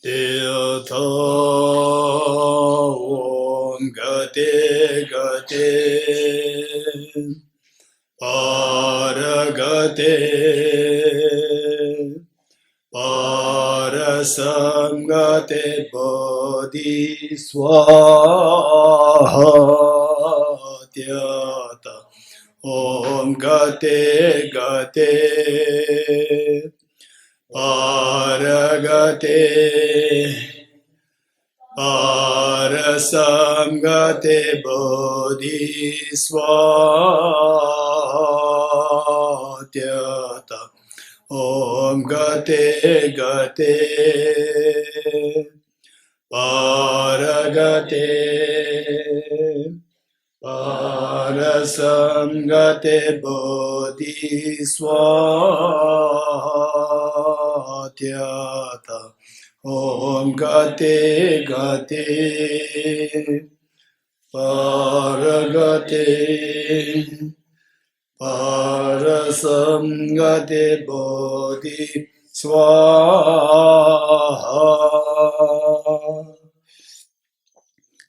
Tirtha Om Gate Gate Paragate Parasangate Bodhi Swaha Tyata Om Gate Gate Paragate Parasangate Bodhi Swatyata Om Gate Gate Paragate Parasangate Bodhi Swatyata Om Gate Gate Paragate Parasangate Bodhi Swaha.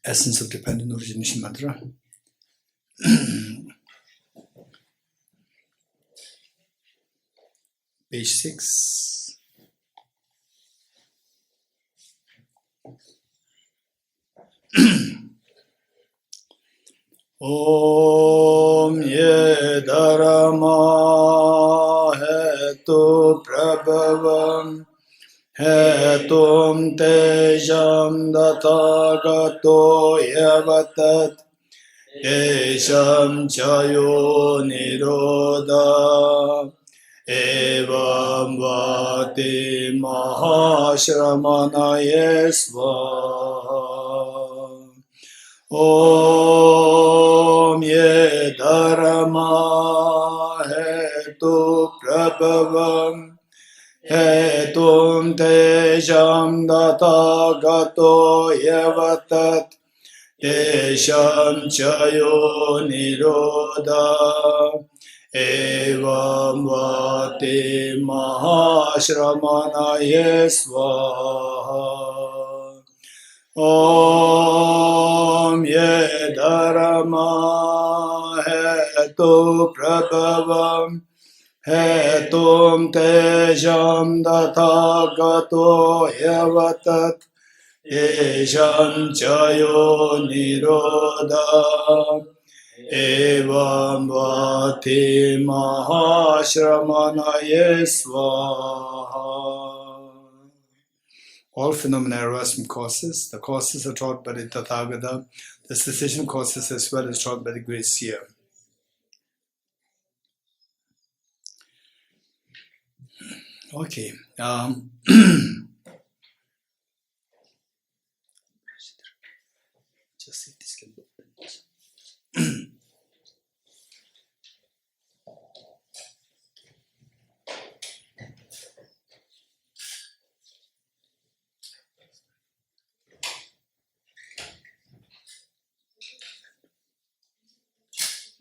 Essence of Dependent Origination Mantra. Page 6. Om Ye Dharma Hetu Prabhavam Hetum Tejam Datagato Yavatat Esham Chayo Niroda Evam Vati Mahashramana Yesva Om Ye Dharma Hetu Prabhavam Hetum Tejam Datagato Yavatat Tesham Chayo Niroda Evam Vati Mahashramana Yesva Om Ye Dharma Hetu Prabhavam Hetum Tejam Datagato Yavatat Tesham Chayo Niroda Evam Vati Mahashramana Yesvaha. All phenomena arise from causes. The causes are taught by the Tathagata. The cessation causes as well as taught by the great seer. Okay. Just see if this can open.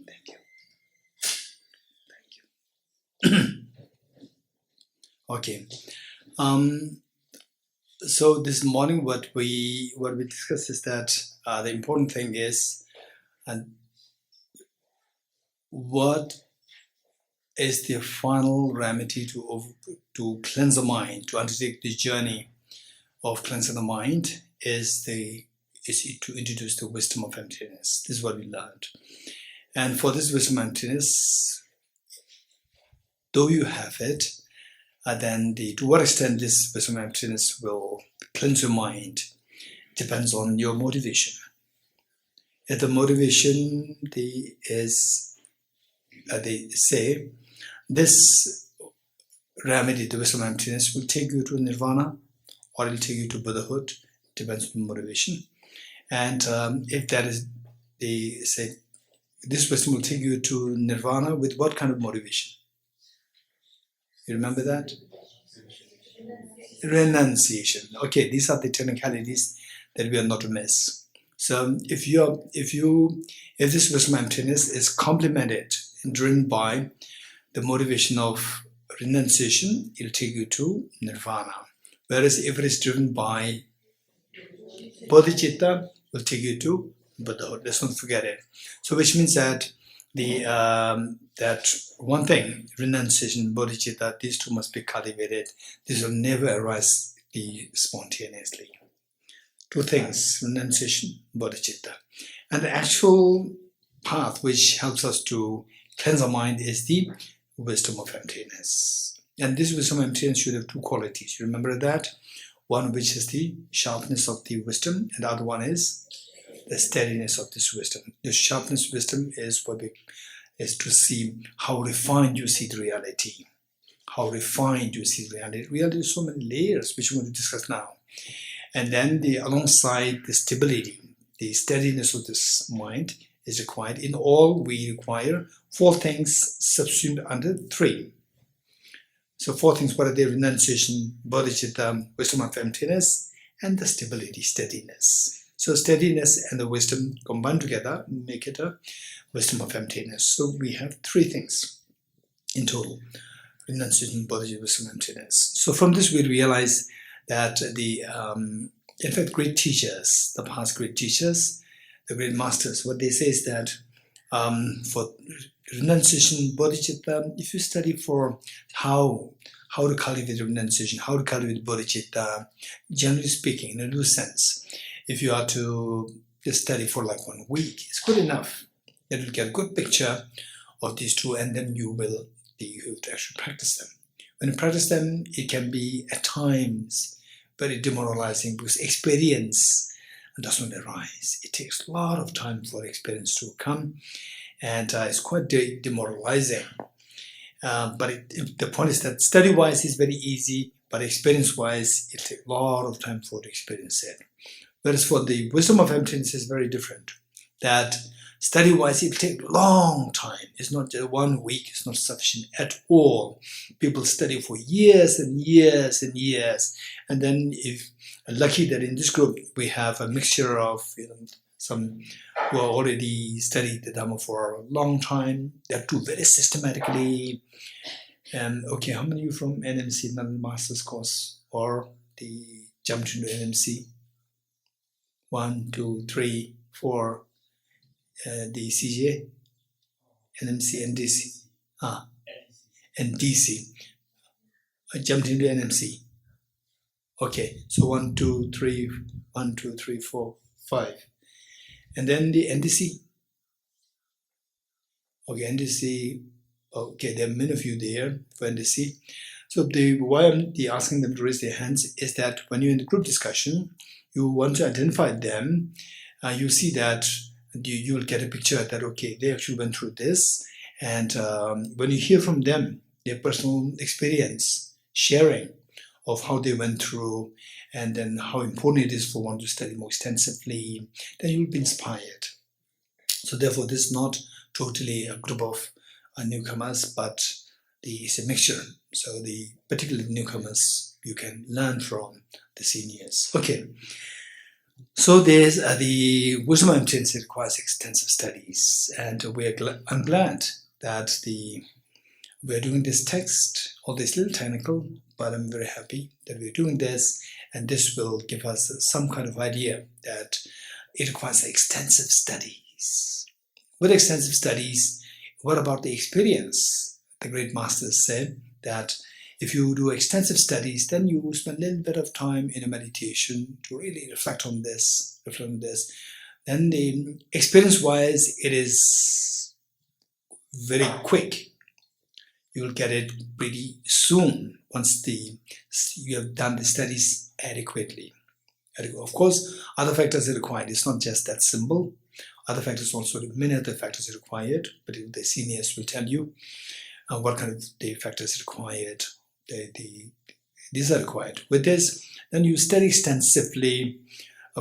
Thank you. Okay. So this morning, what we discussed is that the important thing is, what is the final remedy to cleanse the mind, to undertake the journey of cleansing the mind, is to introduce the wisdom of emptiness. This is what we learned. And for this wisdom of emptiness, though you have it, then to what extent this wisdom of emptiness will cleanse your mind depends on your motivation. If the motivation is, they say, this remedy, the wisdom of emptiness, will take you to nirvana or it will take you to Buddhahood, depends on the motivation. And if that is, they say, this wisdom will take you to nirvana with what kind of motivation? You remember that? Renunciation. Okay, these are the technicalities that we are not to miss. So if this wisdom of emptiness is complemented and driven by the motivation of renunciation, it'll take you to nirvana. Whereas if it is driven by bodhicitta, will take you to Buddhahood. Let's not forget it. So, which means that that one thing, renunciation, bodhicitta, these two must be cultivated. These will never arise spontaneously. Two things, renunciation, bodhicitta. And the actual path which helps us to cleanse our mind is the wisdom of emptiness. And this wisdom of emptiness should have two qualities. You remember that? One which is the sharpness of the wisdom, and the other one is the steadiness of this wisdom. The sharpness of wisdom is to see how refined you see the reality. How refined you see the reality. Reality is so many layers, which we're going to discuss now. And then alongside the stability, the steadiness of this mind is required. In all, we require 4 things subsumed under 3. So 4 things, what are they? Renunciation, bodhicitta, wisdom of emptiness, and the stability, steadiness. So steadiness and the wisdom combined together make it a wisdom of emptiness. So we have 3 things in total: renunciation, bodhicitta, wisdom, emptiness. So from this we realize that in fact, great teachers, the past great teachers, the great masters, what they say is that for renunciation, bodhicitta, if you study for how to cultivate renunciation, how to cultivate bodhicitta, generally speaking, in a loose sense, if you are to just study for like 1 week, it's good enough. That you'll get a good picture of these two, and then you have to actually practice them. When you practice them, it can be at times very demoralizing because experience does not arise. It takes a lot of time for experience to come, and it's quite demoralizing. But the point is that study-wise is very easy, but experience-wise it takes a lot of time for the experience it. Whereas for the wisdom of emptiness is very different. That study-wise it takes a long time. It's not just 1 week, it's not sufficient at all. People study for years and years and years. And then if lucky that in this group we have a mixture of some who are already studied the Dhamma for a long time, that do very systematically. And okay, how many of you from NMC, non master's course, or the jumped into NMC? 1, 2, 3, 4. The CJ, NMC, NDC, NDC. I jumped into NMC. Okay, so 1, 2, 3, 1, 2, 3, 4, 5. And then the NDC. Okay, NDC. Okay, there are many of you there for NDC. So why I'm asking them to raise their hands is that when you're in the group discussion, you want to identify them. You see that you will get a picture that, okay, they actually went through this. And when you hear from them, their personal experience, sharing of how they went through, and then how important it is for one to study more extensively, then you'll be inspired. So therefore, this is not totally a group of newcomers, but it's a mixture. So particularly newcomers, you can learn from the seniors. Okay. So there's the wisdom of emptiness requires extensive studies, and I'm glad that we're doing this text, although it's a little technical, but I'm very happy that we're doing this, and this will give us some kind of idea that it requires extensive studies. With extensive studies, what about the experience? The great masters said that if you do extensive studies, then you spend a little bit of time in a meditation to really reflect on this. Then the experience-wise, it is very quick. You'll get it pretty soon once you have done the studies adequately. Of course, other factors are required. It's not just that simple. Other factors also, many other factors are required, but the seniors will tell you what kind of the factors are required. These are required. With this, then you study extensively.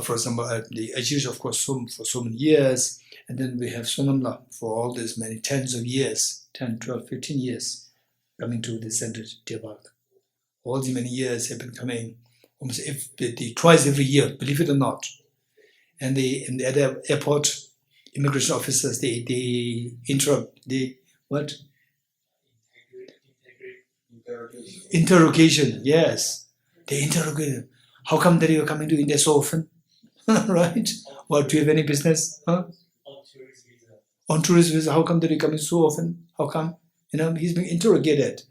For example, the Ajij, of course, for so many years, and then we have Sonamla for all these many tens of years, 10, 12, 15 years, coming to the center Tibet. All these many years have been coming almost twice every year, believe it or not. And at the airport, immigration officers, they interrupt, Interrogation, yes. They interrogate, how come that you're coming to India so often? Right? Or do you have any business? Huh? On tourist visa, how come that you're coming so often? How come? He's being interrogated.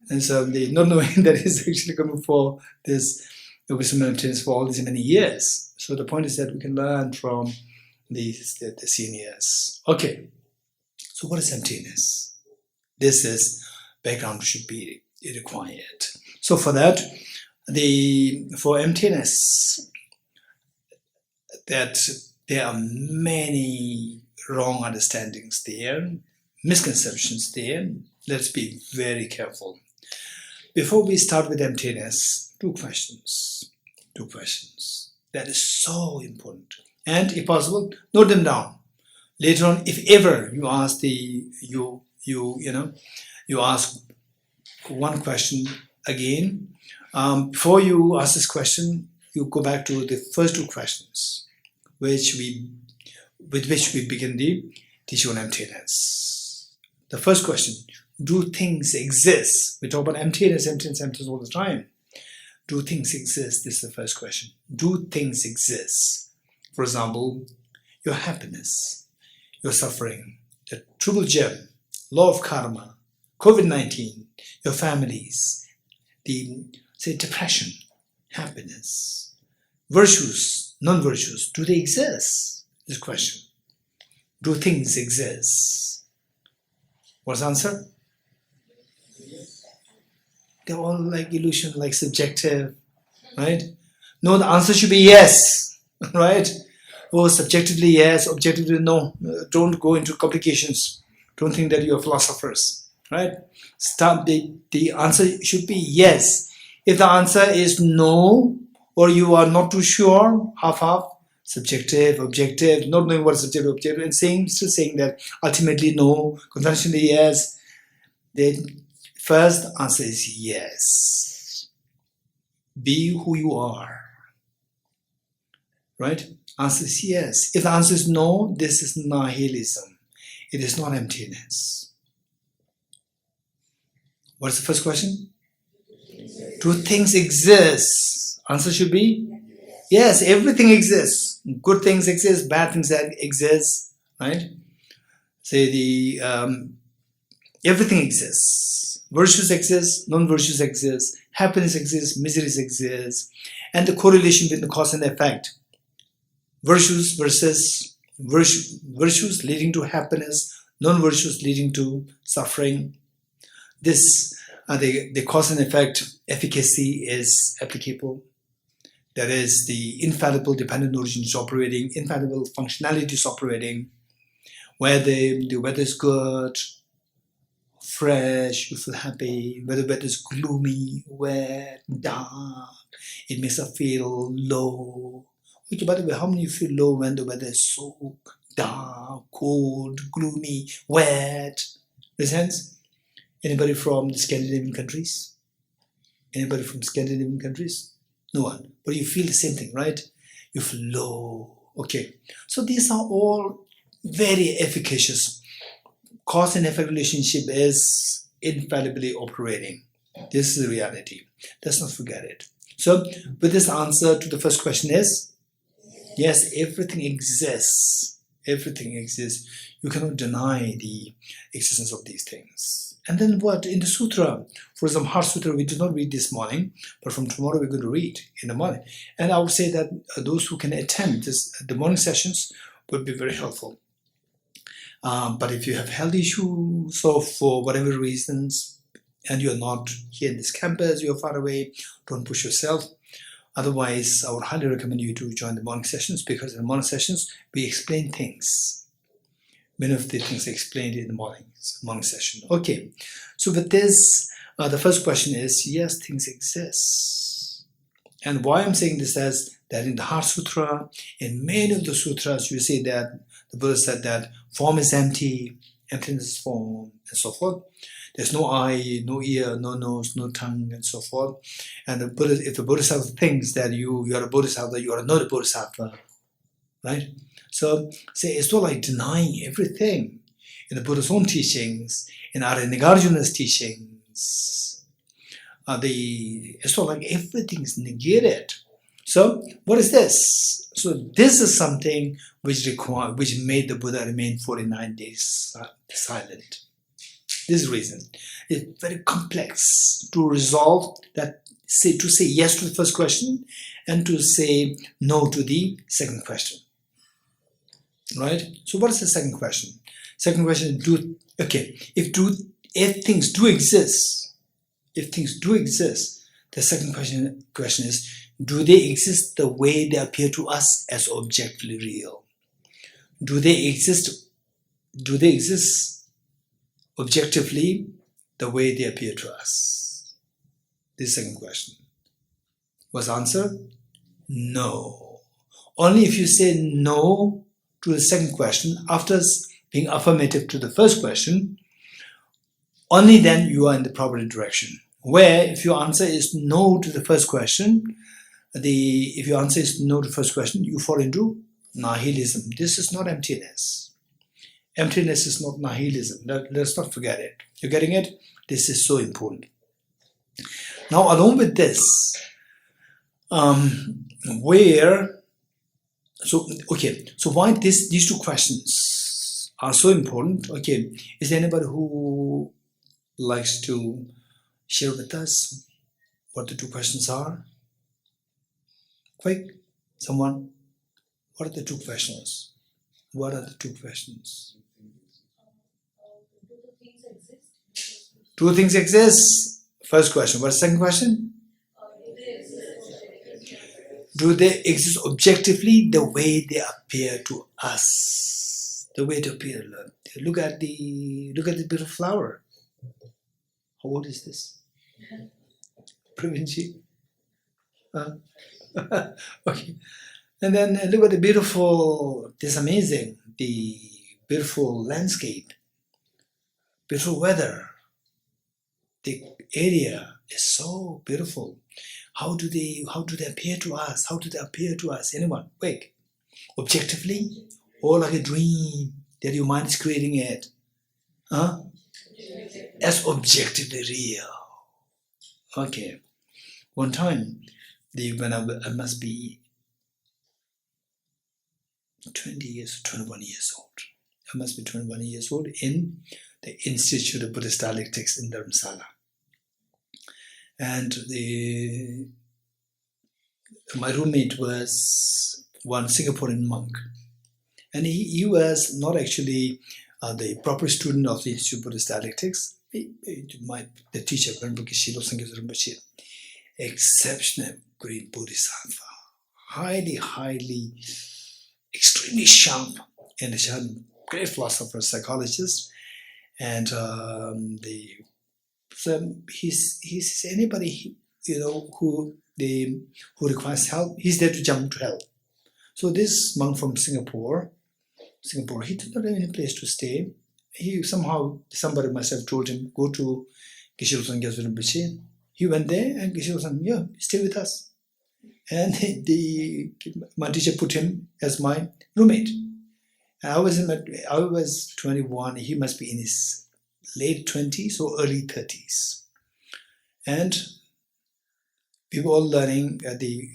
And so they not knowing that he's actually coming for this wisdom maintenance for all these many years. So the point is that we can learn from the seniors. Okay. So what is emptiness? This is background should be required. So for that, for emptiness, that there are many wrong understandings there, misconceptions there. Let's be very careful. Before we start with emptiness, two questions. That is so important. And if possible, note them down. Later on, if ever you ask you ask one question again, before you ask this question, you go back to the first two questions, with which we begin the teaching on emptiness. The first question: do things exist? We talk about emptiness all the time. Do things exist? This is the first question. Do things exist? For example, your happiness, your suffering, the triple gem, law of karma, COVID-19, your families, depression, happiness, virtues, non-virtues, do they exist? This question. Do things exist? What's the answer? They're all like illusion, like subjective, right? No, the answer should be yes, right? Oh, subjectively yes, objectively no. Don't go into complications. Don't think that you're philosophers, right? The answer should be yes. If the answer is no, or you are not too sure, half-half, subjective, objective, not knowing what is subjective, objective, and still saying that ultimately no, conventionally yes, then first answer is yes. Be who you are, right? Answer is yes. If the answer is no, this is nihilism. It is not emptiness. What is the first question? Do things exist? Answer should be yes, everything exists. Good things exist, bad things exist, right? Say everything exists. Virtues exist, non-virtues exist, happiness exists, miseries exist, and the correlation between the cause and the effect. Virtues versus virtues leading to happiness, non-virtues leading to suffering. This the cause and effect efficacy is applicable. That is, the infallible dependent origin is operating, infallible functionality is operating, where the weather is good, fresh, you feel happy. Whether the weather is gloomy, wet, dark, it makes us feel low. Okay, by the way, how many of you feel low when the weather is so dark, cold, gloomy, wet? Raise hands. Anybody from the Scandinavian countries? Anybody from Scandinavian countries? No one. But you feel the same thing, right? You feel low. Okay. So these are all very efficacious. Cause and effect relationship is infallibly operating. This is the reality. Let's not forget it. So with this answer to the first question is, yes, everything exists. Everything exists. You cannot deny the existence of these things. And then what? In the sutra, for example, Heart Sutra, we did not read this morning, but from tomorrow we're going to read in the morning. And I would say that those who can attend the morning sessions would be very helpful. But if you have health issues, so for whatever reasons, and you're not here in this campus, you're far away, don't push yourself. Otherwise, I would highly recommend you to join the morning sessions, because in the morning sessions, we explain things. Many of the things are explained in the morning session. Okay, so with this, the first question is, yes, things exist. And why I'm saying this is that in the Heart Sutra, in many of the sutras, you see that the Buddha said that form is empty, emptiness is form, and so forth. There's no eye, no ear, no nose, no tongue, and so forth. And the Buddha, if the Bodhisattva thinks that you are a Bodhisattva, you are not a Bodhisattva, right? So, say it's not like denying everything. In the Buddha's own teachings, in our Nagarjuna's teachings, it's not like everything is negated. So what is this? So this is something which made the Buddha remain 49 days silent. This is the reason. It's very complex to resolve that, to say yes to the first question and to say no to the second question. Right? So what is the second question? Second question, if things do exist, the second question is, do they exist the way they appear to us as objectively real? Do they exist objectively the way they appear to us? This second question. Was answer? No. Only if you say no to the second question after being affirmative to the first question, only then you are in the proper direction. Where if your answer is no to the first question, you fall into nihilism. This is not emptiness. Emptiness is not nihilism. Let's not forget it. You're getting it? This is so important. Now, along with this, so why these two questions are so important? Okay, is there anybody who likes to share with us what the two questions are? Quick, someone. What are the two questions? What are the two questions? Two things exist. First question. What's the second question? Do they exist objectively the way they appear to us? The way they appear. Look at the beautiful flower. How old is this? Pravinji? Okay. And then look at the beautiful, this amazing, the beautiful landscape, beautiful weather. The area is so beautiful. How do they appear to us? How do they appear to us? Anyone? Quick. Objectively? Or like a dream that your mind is creating it? Huh? As objectively real. Okay. One time, when I must be 20 years, 21 years old. I must be 21 years old in the Institute of Buddhist Dialectics in Dharamsala. And my roommate was one Singaporean monk. And he was not actually the proper student of the Institute of Buddhist Dialectics. The teacher, Geshe, exceptional great Bodhisattva. Highly, extremely sharp and a great philosopher, psychologist. And he's anybody who requires help, he's there to jump to help. So this monk from Singapore, he did not have any place to stay. Somebody must have told him, go to Geshe. He went there and Geshe said, stay with us. And my teacher put him as my roommate. I was 21, he must be in his late 20s or early 30s. And we were all learning, he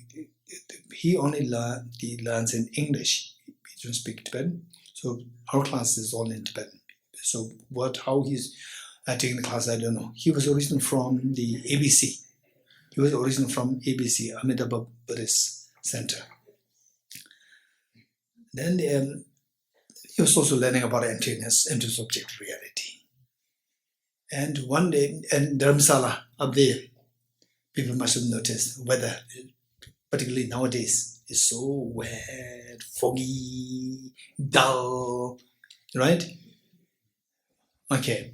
learns in English. He doesn't speak Tibetan. So our class is all in Tibetan. So how he's taking the class, I don't know. He was originally from the ABC. He was originally from ABC, Amitabha Buddhist Center. Then he was also learning about emptiness, emptiness object reality. And one day, in Dharamsala, up there, people must have noticed weather, particularly nowadays, is so wet, foggy, dull, right? Okay.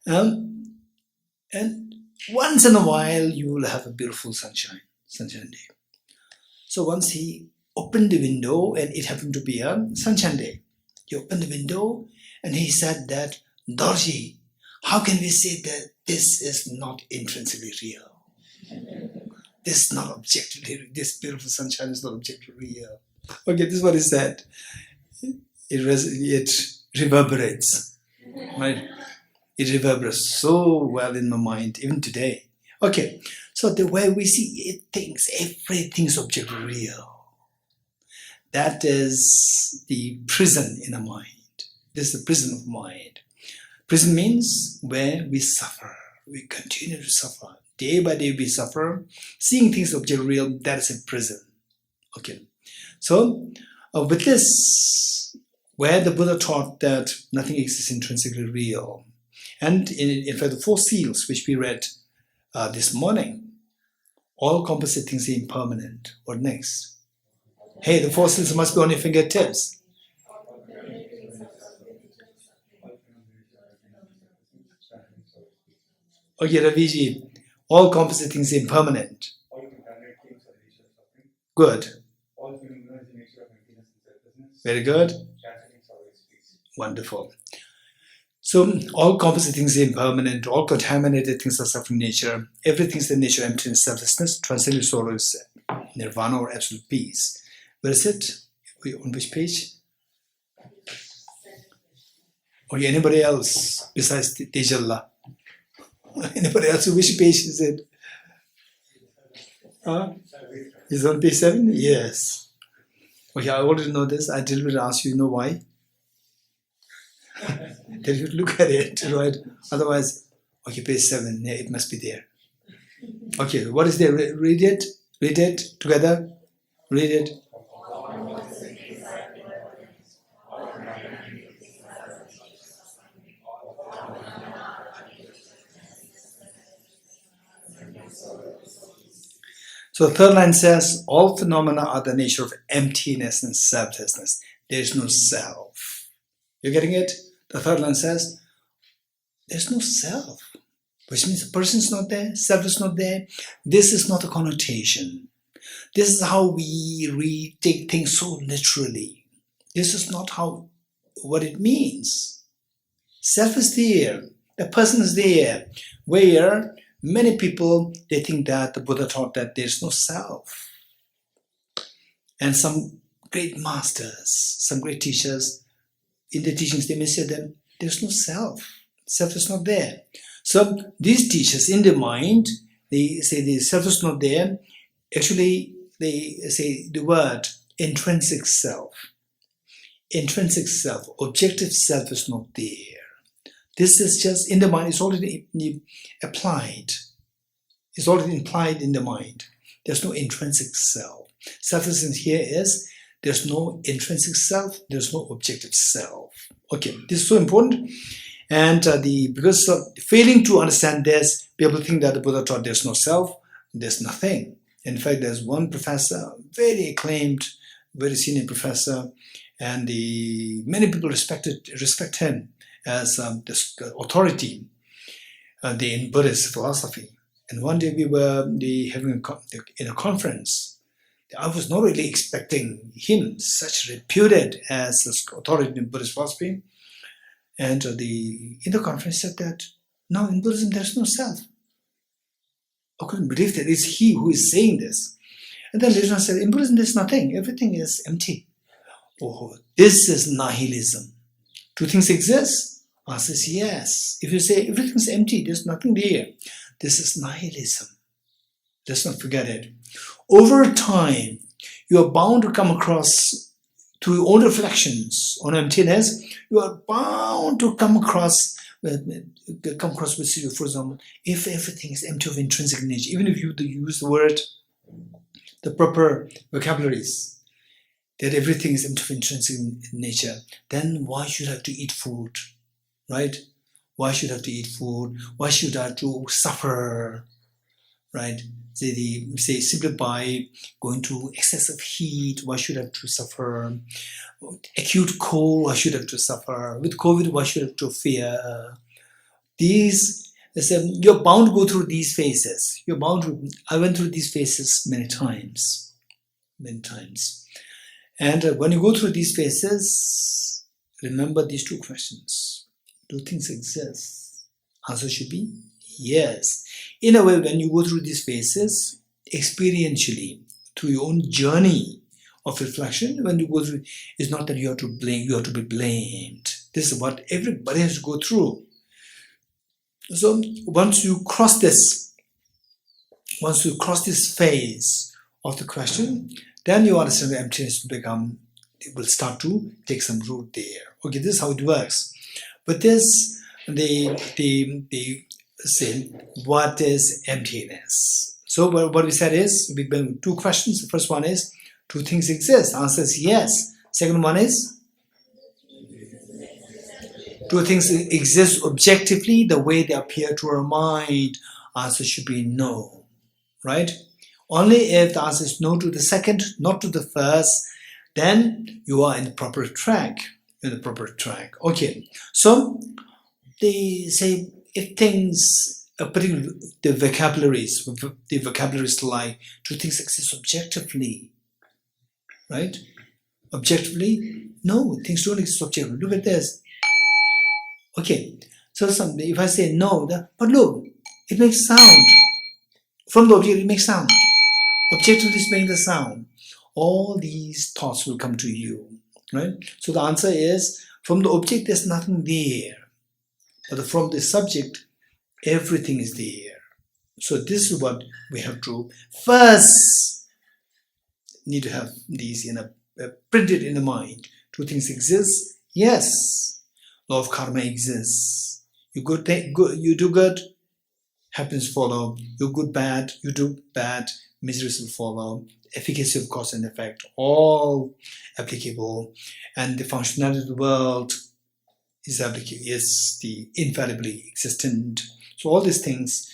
And once in a while, you will have a beautiful sunshine day. So once he opened the window, and it happened to be a sunshine day, he opened the window and he said that, Dorji, how can we say that this is not intrinsically real? This is not objectively real. This beautiful sunshine is not objectively real. Okay, this is what he said. It reverberates, right? It reverberates so well in my mind, even today. Okay, so the way we see things, everything is objective real. That is the prison in the mind. This is the prison of mind. Prison means where we suffer. We continue to suffer. Day by day we suffer. Seeing things objective real, that is a prison. Okay, so with this, where the Buddha taught that nothing exists intrinsically real, and in fact the four seals which we read this morning, all composite things are impermanent. What next? Hey, the four seals must be on your fingertips. Okay, Raviji, all composite things are impermanent. Good. Very good. Wonderful. So all composite things are impermanent, all contaminated things are suffering nature, everything is the nature, emptiness, selflessness, transcendent sorrow is nirvana or absolute peace. Where is it? On which page? Okay, anybody else besides Tejalla? Anybody else? Which page is it? Is it on page 7? Yes. Okay, I already know this. I deliberately ask you know why? Then you look at it, right? Otherwise, okay, page 7, yeah, it must be there. Okay, what is there? Read it. Read it together. Read it. So the third line says, all phenomena are the nature of emptiness and selflessness. There is no self. You're getting it? The third line says, there's no self, which means the person is not there, self is not there. This is not a connotation. This is how we take things so literally. This is not what it means. Self is there, the person is there, where many people, they think that the Buddha taught that there's no self. And some great masters, some great teachers, in the teachings they may say that there's no self. Self is not there. So these teachers in the mind, they say the self is not there. Actually, they say the word intrinsic self. Intrinsic self, objective self is not there. This is just in the mind, it's already applied. It's already implied in the mind. There's no intrinsic self. Selflessness here is there's no intrinsic self, there's no objective self. Okay, this is so important. And because of failing to understand this, people think that the Buddha taught there's no self, there's nothing. In fact, there's one professor, very acclaimed, very senior professor, and many people respect him as this authority in Buddhist philosophy. And one day we were having a conference. I was not really expecting him, such reputed as an authority in Buddhist philosophy. And in the conference said that, no, in Buddhism there's no self. I couldn't believe that it's he who is saying this. And then later on said, in Buddhism there's nothing, everything is empty. Oh, this is nihilism. Do things exist? I says, yes. If you say everything's empty, there's nothing there, this is nihilism. Let's not forget it. Over time, you are bound to come across, through your own reflections on emptiness, you are bound to come across with, for example, if everything is empty of intrinsic nature, even if you use the word, the proper vocabularies, that everything is empty of intrinsic nature, then why should I have to eat food, right? Why should I have to eat food? Why should I have to suffer, right? Say simply by going through excessive heat, why should I have to suffer? Acute cold, why should I have to suffer? With COVID, why should I have to fear? You're bound to go through these phases. I went through these phases many times. And when you go through these phases, remember these two questions. Do things exist? Answer should be yes. In a way, when you go through these phases, experientially, through your own journey of reflection, when you go through, it's not that you have to be blamed. This is what everybody has to go through. So once you cross this once you cross this phase of the question, then you understand the emptiness will start to take some root there. Okay, this is how it works. But this, the say, what is emptiness? So what we said is, we've been two questions. The first one is, do things exist? The answer is yes. Second one is, do things exist objectively the way they appear to our mind? Answer should be no, right? Only if the answer is no to the second, not to the first, then you are in the proper track. Okay, so they say if things, particularly the vocabularies like, do things exist objectively, right? Objectively, no, things don't exist objectively. Look at this. Okay, so if I say no, but look, it makes sound. From the object, it makes sound. Objectively is making the sound. All these thoughts will come to you, right? So the answer is, from the object, there's nothing there. But from the subject, everything is there. So this is what we have to first need to have these printed in the mind. Do things exist? Yes. Law of karma exists. You do good, happiness follow. You good, bad, you do bad, miseries will follow. Efficacy of cause and effect, all applicable. And the functionality of the world is the infallibly existent. So all these things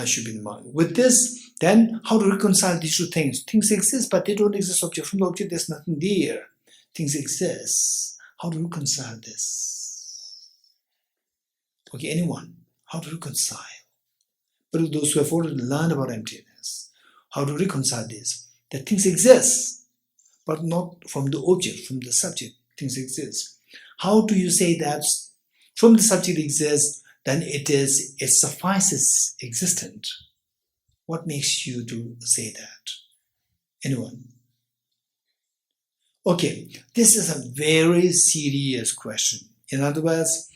should be in mind. With this, then how to reconcile these two things? Things exist, but they don't exist object. From the object, there's nothing there. Things exist. How to reconcile this? Okay, anyone? How to reconcile? But those who have already learned about emptiness, how to reconcile this? That things exist, but not from the object, from the subject. Things exist. How do you say that from the subject exists, then it suffices existent? What makes you to say that? Anyone? Okay, this is a very serious question. In other words,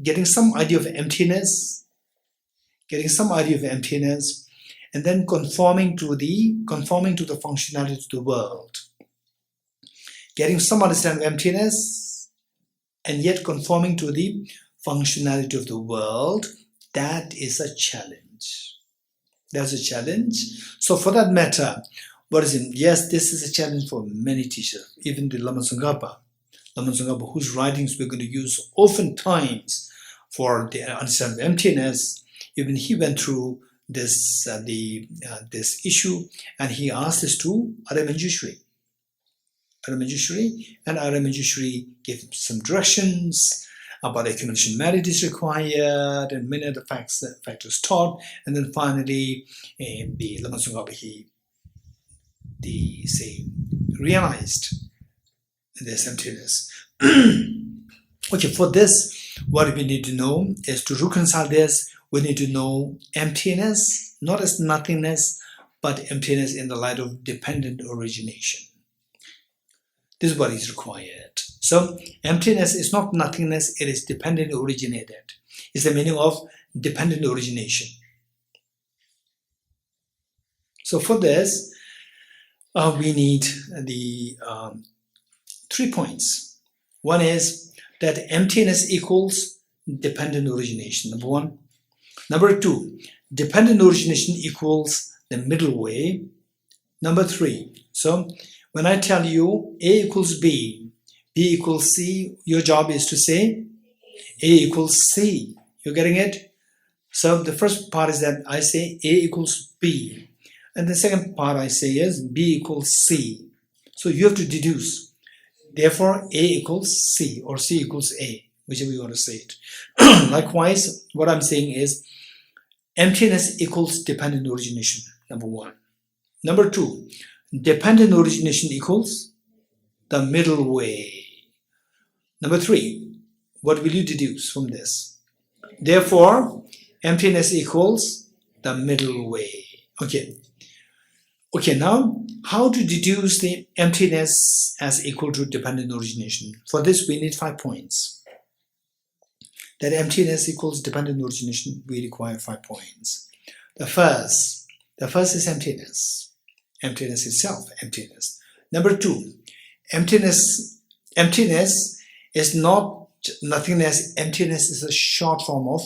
getting some idea of emptiness, and then conforming to the functionality of the world. Getting some understanding of emptiness and yet conforming to the functionality of the world, that is a challenge. That's a challenge. So for that matter, what is it? Yes, this is a challenge for many teachers, even the Lama Tsongkhapa, whose writings we're going to use oftentimes for the understanding of emptiness. Even he went through this issue, and he asked this to Aramanjushri. And Aramanjushri gave some directions about accumulation merit is required, and many other factors taught. And then finally, the Lama Tsongkhapa, realized this emptiness. Okay, for this, what we need to know is to reconcile this. We need to know emptiness, not as nothingness, but emptiness in the light of dependent origination. This is what is required. So emptiness is not nothingness, it is dependent originated. It's the meaning of dependent origination. So for this, we need the 3 points. One is that emptiness equals dependent origination, number one. Number two, dependent origination equals the middle way. Number three, so when I tell you A equals B, B equals C, your job is to say A equals C. You're getting it? So the first part is that I say A equals B. And the second part I say is B equals C. So you have to deduce. Therefore, A equals C or C equals A, whichever you want to say it. Likewise, what I'm saying is emptiness equals dependent origination, number one. Number two, dependent origination equals the middle way. Number three, what will you deduce from this? Therefore, emptiness equals the middle way. Okay, now how to deduce the emptiness as equal to dependent origination? For this, we need 5 points. That emptiness equals dependent origination, we require 5 points. The first, The first is emptiness. Emptiness itself, emptiness. Number two, emptiness is not nothingness. Emptiness is a short form of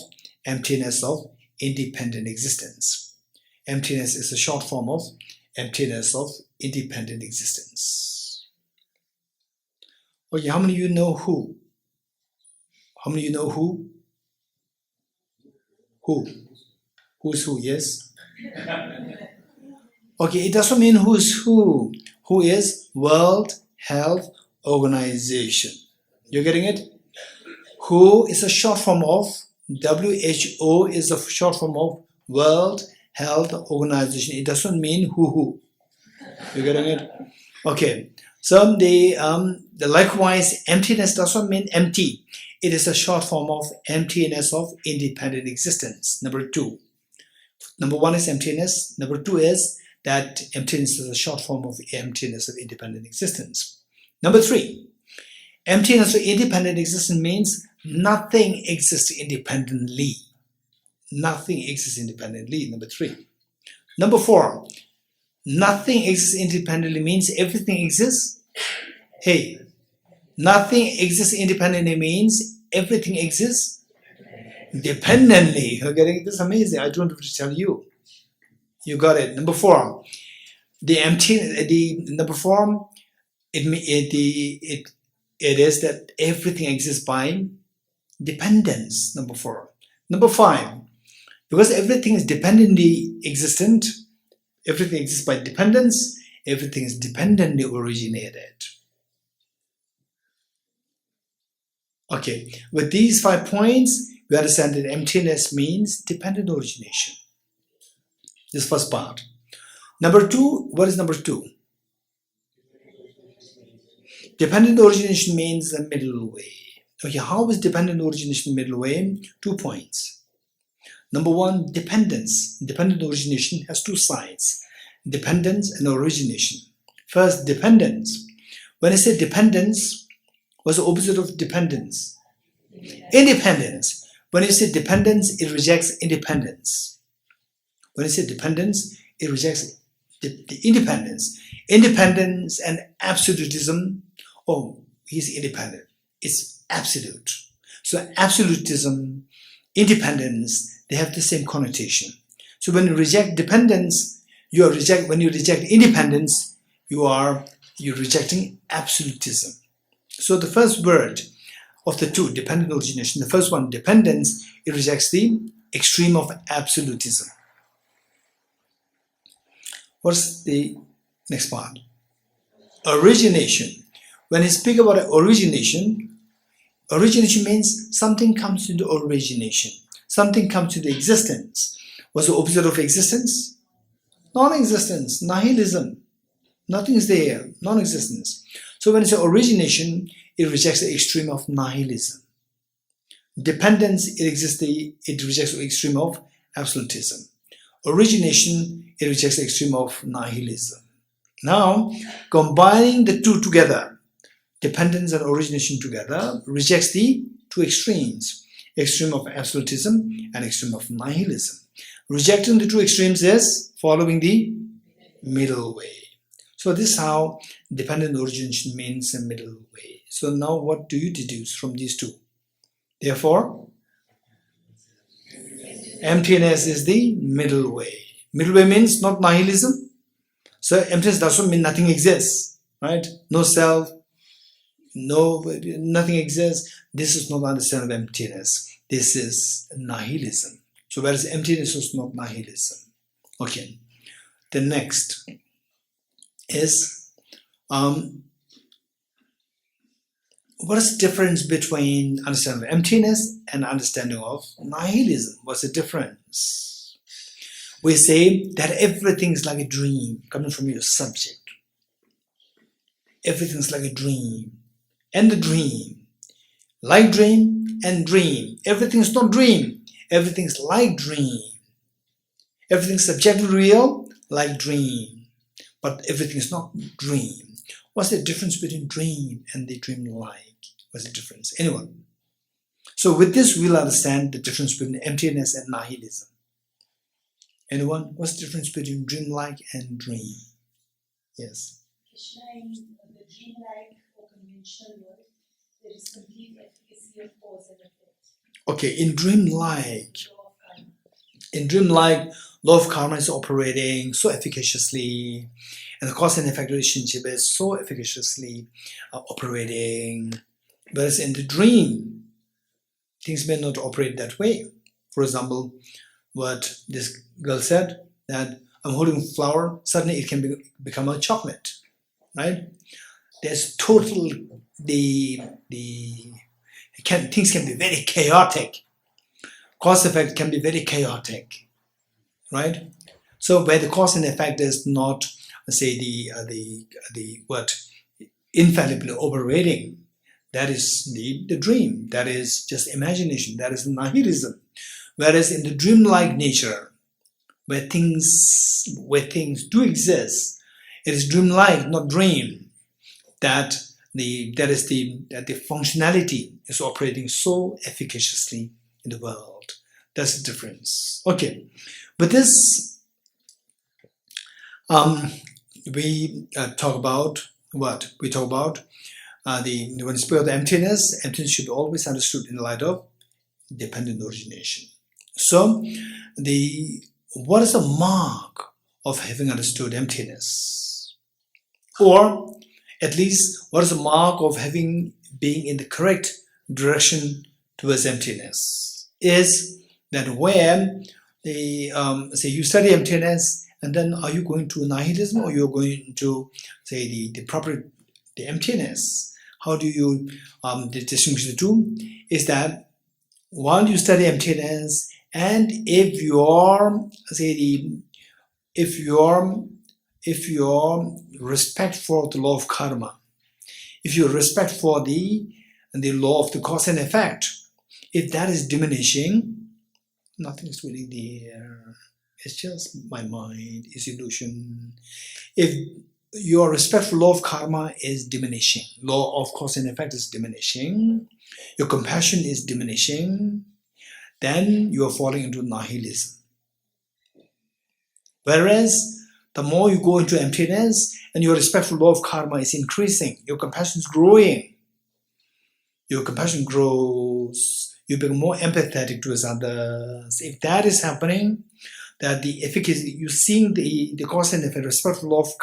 emptiness of independent existence. Emptiness is a short form of emptiness of independent existence. Okay, how many of you know who? How many of you know who? Who? Who's who? Yes? Okay, it doesn't mean who's who. Who is World Health Organization. You're getting it? Who is a short form of WHO is a short form of World Health Organization. It doesn't mean who. You're getting it? Okay. So the likewise, emptiness doesn't mean empty. It is a short form of emptiness of independent existence. Number two. Number one is emptiness. Number two is that emptiness is a short form of emptiness of independent existence. Number three, emptiness of independent existence means nothing exists independently. Nothing exists independently. Number three. Number four, nothing exists independently means everything exists. Hey, nothing exists independently means everything exists dependently. You're getting this? Amazing. I don't have to tell you. You got it. Number four, number four, it is that everything exists by dependence. Number four. Number five, because everything is dependently existent, everything exists by dependence, everything is dependently originated. Okay, with these 5 points, we understand that emptiness means dependent origination. This first part. Number two, what is number two? Dependent origination means the middle way. Okay, how is dependent origination middle way? 2 points. Number one, dependence. Dependent origination has two sides, dependence and origination. First, dependence. When I say dependence, what's the opposite of dependence? Independence. When you say dependence, it rejects independence. When I say dependence, it rejects the independence. Independence and absolutism, oh, he's independent. It's absolute. So absolutism, independence, they have the same connotation. So when you reject dependence, when you reject independence, you're rejecting absolutism. So the first word of the two, dependent origination, the first one, dependence, it rejects the extreme of absolutism. What's the next part? Origination. When I speak about origination, origination means something comes into origination. Something comes into existence. What's the opposite of existence? Non-existence, nihilism. Nothing is there, non-existence. So when I say origination, it rejects the extreme of nihilism. Dependence, it rejects the extreme of absolutism. Origination, it rejects the extreme of nihilism. Now, combining the two together, dependence and origination together, rejects the two extremes, extreme of absolutism and extreme of nihilism. Rejecting the two extremes is following the middle way. So this is how dependent origination means a middle way. So now what do you deduce from these two? Therefore, emptiness is the middle way. Middle way means not nihilism. So emptiness doesn't mean nothing exists, right? No self, nothing exists. This is not understanding of emptiness. This is nihilism. So whereas emptiness is not nihilism. Okay. The next is what is the difference between understanding of emptiness and understanding of nihilism? What's the difference? We say that everything is like a dream coming from your subject. Everything's like a dream and a dream. Like dream and dream. Everything's not dream. Everything's like dream. Everything's subjectively real, like dream. But everything is not dream. What's the difference between dream and the dream-like? What's the difference? Anyone? So with this, we'll understand the difference between emptiness and nihilism. Anyone? What's the difference between dreamlike and dream? Yes. Krishna, in the dreamlike or conventional world, there is complete efficacy of cause and effect. Okay, in dreamlike, law of karma is operating so efficaciously, and the cause and effect relationship is so efficaciously operating. Whereas in the dream, things may not operate that way. For example, what this girl said, that I'm holding a flower, suddenly it can become a chocolate, right? There's total, things can be very chaotic. Cause effect can be very chaotic, right? So where the cause and effect is not, say, the what infallibly operating, that is the dream, that is just imagination, that is nihilism. Whereas in the dreamlike nature, where things do exist, it is dreamlike, not dream. That the functionality is operating so efficaciously in the world. That's the difference. Okay, but this we talk about what we talk about. When we speak of the emptiness should be always understood in the light of dependent origination. So, what is the mark of having understood emptiness? Or, at least, what is the mark of being in the correct direction towards emptiness? Is that when say you study emptiness, and then are you going to nihilism, or you're going to say the emptiness? How do you distinguish the two? Is that while you study emptiness, and if your respect for the law of karma, if your respect for the law of the cause and effect, if that is diminishing, nothing is really there. It's just my mind, it's illusion. If your respect for law of karma is diminishing, law of cause and effect is diminishing, your compassion is diminishing, then you are falling into nihilism. Whereas the more you go into emptiness and your respect for law of karma is increasing, your compassion is growing. Your compassion grows, you become more empathetic towards others. If that is happening, that the efficacy, you're seeing the cause and effect, respect for law of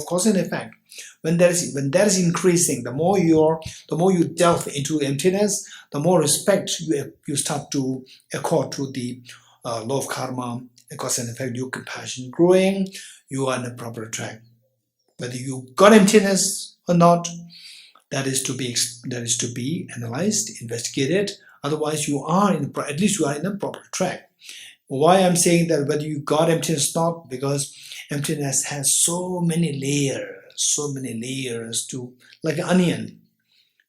cause and effect. When that is increasing, the more you delve into emptiness, the more respect you start to accord to the law of karma, the cause and effect. Your compassion growing, you are on a proper track. Whether you got emptiness or not, that is to be analyzed, investigated. Otherwise, at least you are in a proper track. Why I'm saying that whether you got emptiness or not, because emptiness has so many layers to, like an onion.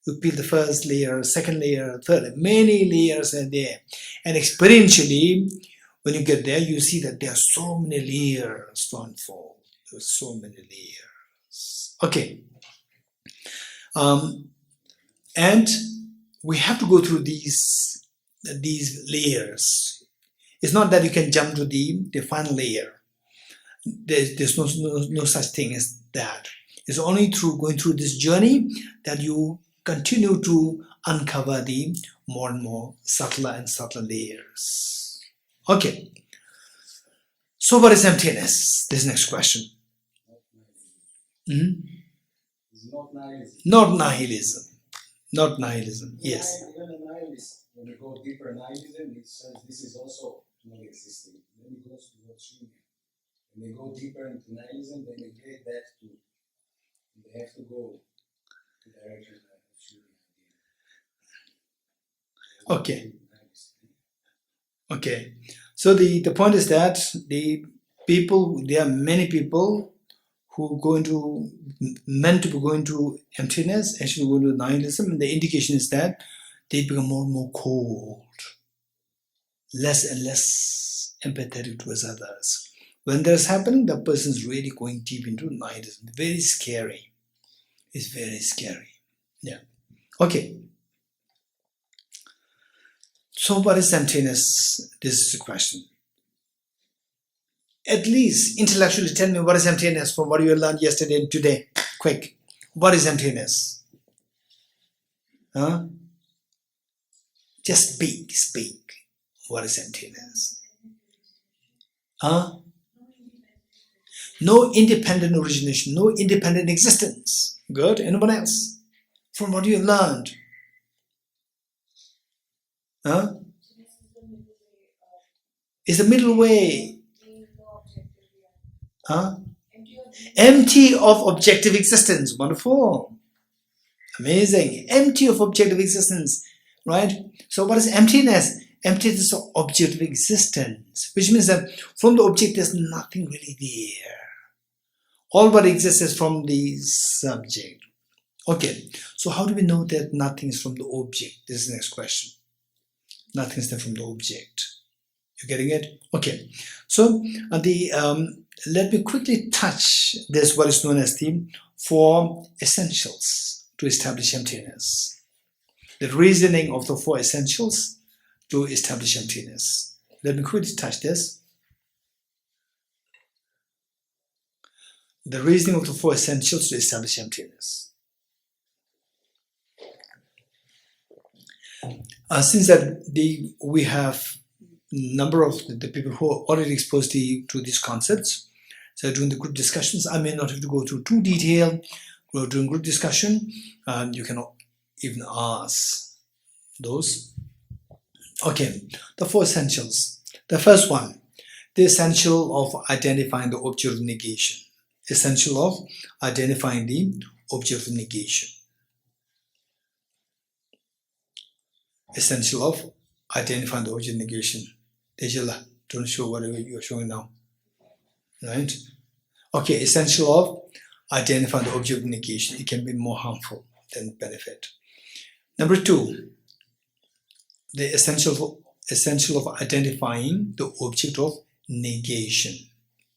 You peel the first layer, second layer, third, many layers are there. And experientially, when you get there, you see that there are so many layers to unfold. There's so many layers. Okay. And we have to go through these layers. It's not that you can jump to the final layer. There's no such thing as that. It's only through going through this journey that you continue to uncover the more and more subtler and subtler layers. Okay. So what is emptiness? This next question. It's not nihilism. Not nihilism. Yes. Even a nihilist, when you go deeper nihilism, it says this is also non-existing. Then it goes towards union. When they go deeper into nihilism, they negate that too. They have to go to the direction of union. Okay. Okay. So the point is that there are many people who meant to be going to emptiness, actually go to nihilism, and the indication is that they become more and more cold, less and less empathetic towards others. When that's happening, the person is really going deep into nihilism. Very scary. It's very scary. Yeah. Okay. So what is emptiness? This is the question. at least intellectually tell me what is emptiness from what you learned yesterday and today. Quick. What is emptiness? Huh? Just speak. What is emptiness? Huh? No independent origination, no independent existence. Good. Anyone else? From what you learned? Huh? Is the middle way. Huh? Empty of objective existence. Wonderful. Amazing. Empty of objective existence. Right? So what is emptiness? Emptiness of objective existence. Which means that from the object there's nothing really there. All what exists is from the subject. Okay. So how do we know that nothing is from the object? This is the next question. Nothing is there from the object. You getting it? Okay. So let me quickly touch this, what is known as the 4 essentials to establish emptiness. The reasoning of the 4 essentials to establish emptiness. Let me quickly touch this. The reasoning of the 4 essentials to establish emptiness. Since that we have number of the people who are already exposed to these concepts, so during the group discussions, I may not have to go through too detail. During group discussion, you can even ask those. Okay, the 4 essentials. The first one, the essential of identifying the object of negation. Essential of identifying the object of negation. Essential of identifying the object of negation. Tejala, don't show whatever you're showing now. Right? Okay, essential of identifying the object of negation. It can be more harmful than benefit. Number 2, the essential of identifying the object of negation.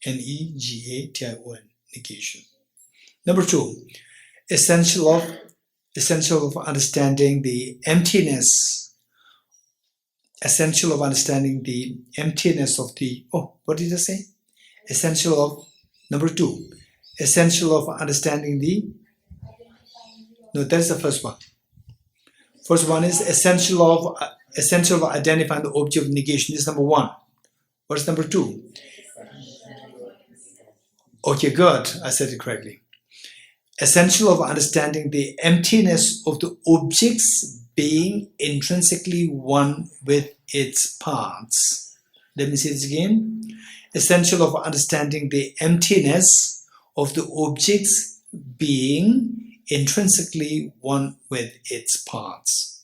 Negation. Negation. Number 2, essential of understanding the emptiness. Essential of understanding the emptiness of the, what did I say? Essential of, number 2, essential of understanding the, no, that's the first one. First one is essential of identifying the object of negation. This is number 1. What's number 2? Okay, good. I said it correctly. Essential of understanding the emptiness of the objects being intrinsically one with its parts. Let me say this again. Essential of understanding the emptiness of the objects being intrinsically one with its parts.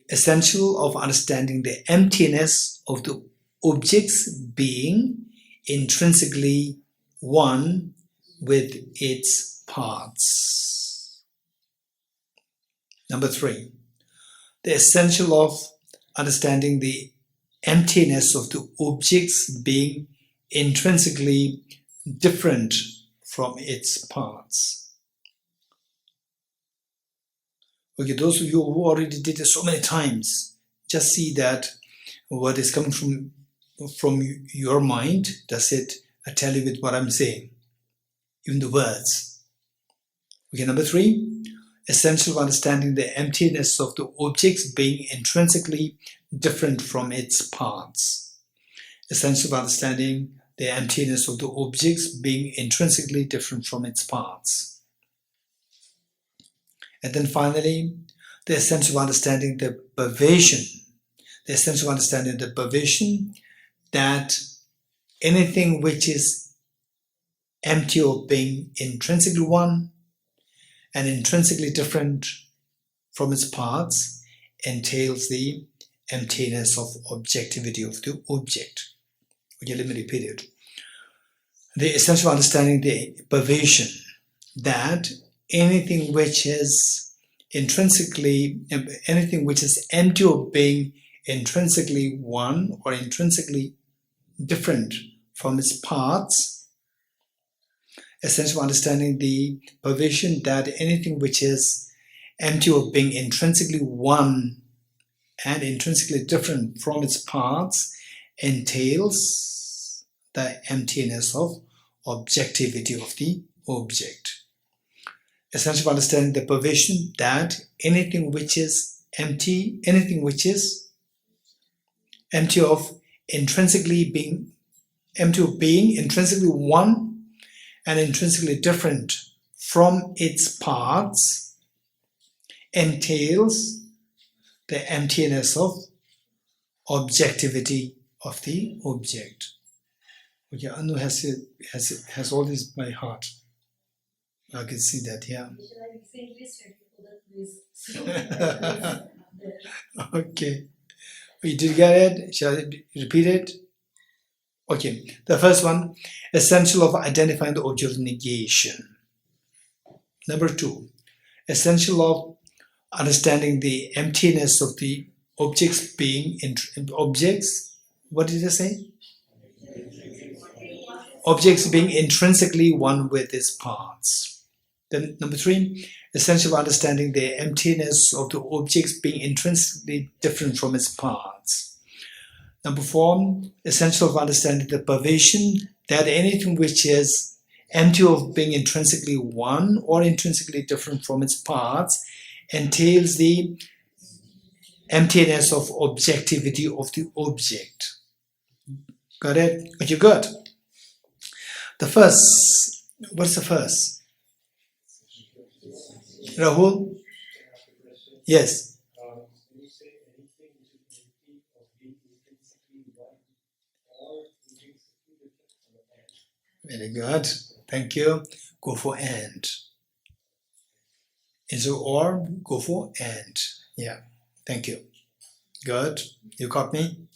Essential of understanding the emptiness of the objects being intrinsically one with its parts. Number 3, the essential of understanding the emptiness of the objects being intrinsically different from its parts. Okay, those of you who already did it so many times, just see that what is coming from your mind, does it tally with what I'm saying? Even the words. Okay, number 3, essential of understanding the emptiness of the objects being intrinsically different from its parts. Essential of understanding the emptiness of the objects being intrinsically different from its parts. And then finally, the essential of understanding the pervasion. The essential of understanding the pervasion that anything which is empty of being intrinsically one and intrinsically different from its parts entails the emptiness of objectivity of the object. Okay, let me repeat it. The essential understanding the pervasion that anything which is empty of being intrinsically one or intrinsically different from its parts, essential understanding the pervasion that anything which is empty of being intrinsically one and intrinsically different from its parts, entails the emptiness of objectivity of the object. Essentially understanding the provision that anything which is empty, anything which is empty of being intrinsically one and intrinsically different from its parts, entails the emptiness of objectivity of the object. Okay, Anu has all this by heart. I can see that, yeah. Okay. You did get it? Shall I repeat it? Okay. The first one, essential of identifying the object of negation. Number 2, essential of understanding the emptiness of the objects being objects. What did I say? Objects being intrinsically one with its parts. Then number 3, essential of understanding the emptiness of the objects being intrinsically different from its parts. Number 4, essential of understanding the pervasion that anything which is empty of being intrinsically one or intrinsically different from its parts entails the emptiness of objectivity of the object. Got it? Okay, good. The first, what's the first? Rahul? Yes. When you say anything which is empty of being intrinsically one or intrinsically different from the end. Very good. Thank you. Go for and. Is it or? Go for and. Yeah. Thank you. Good. You caught me?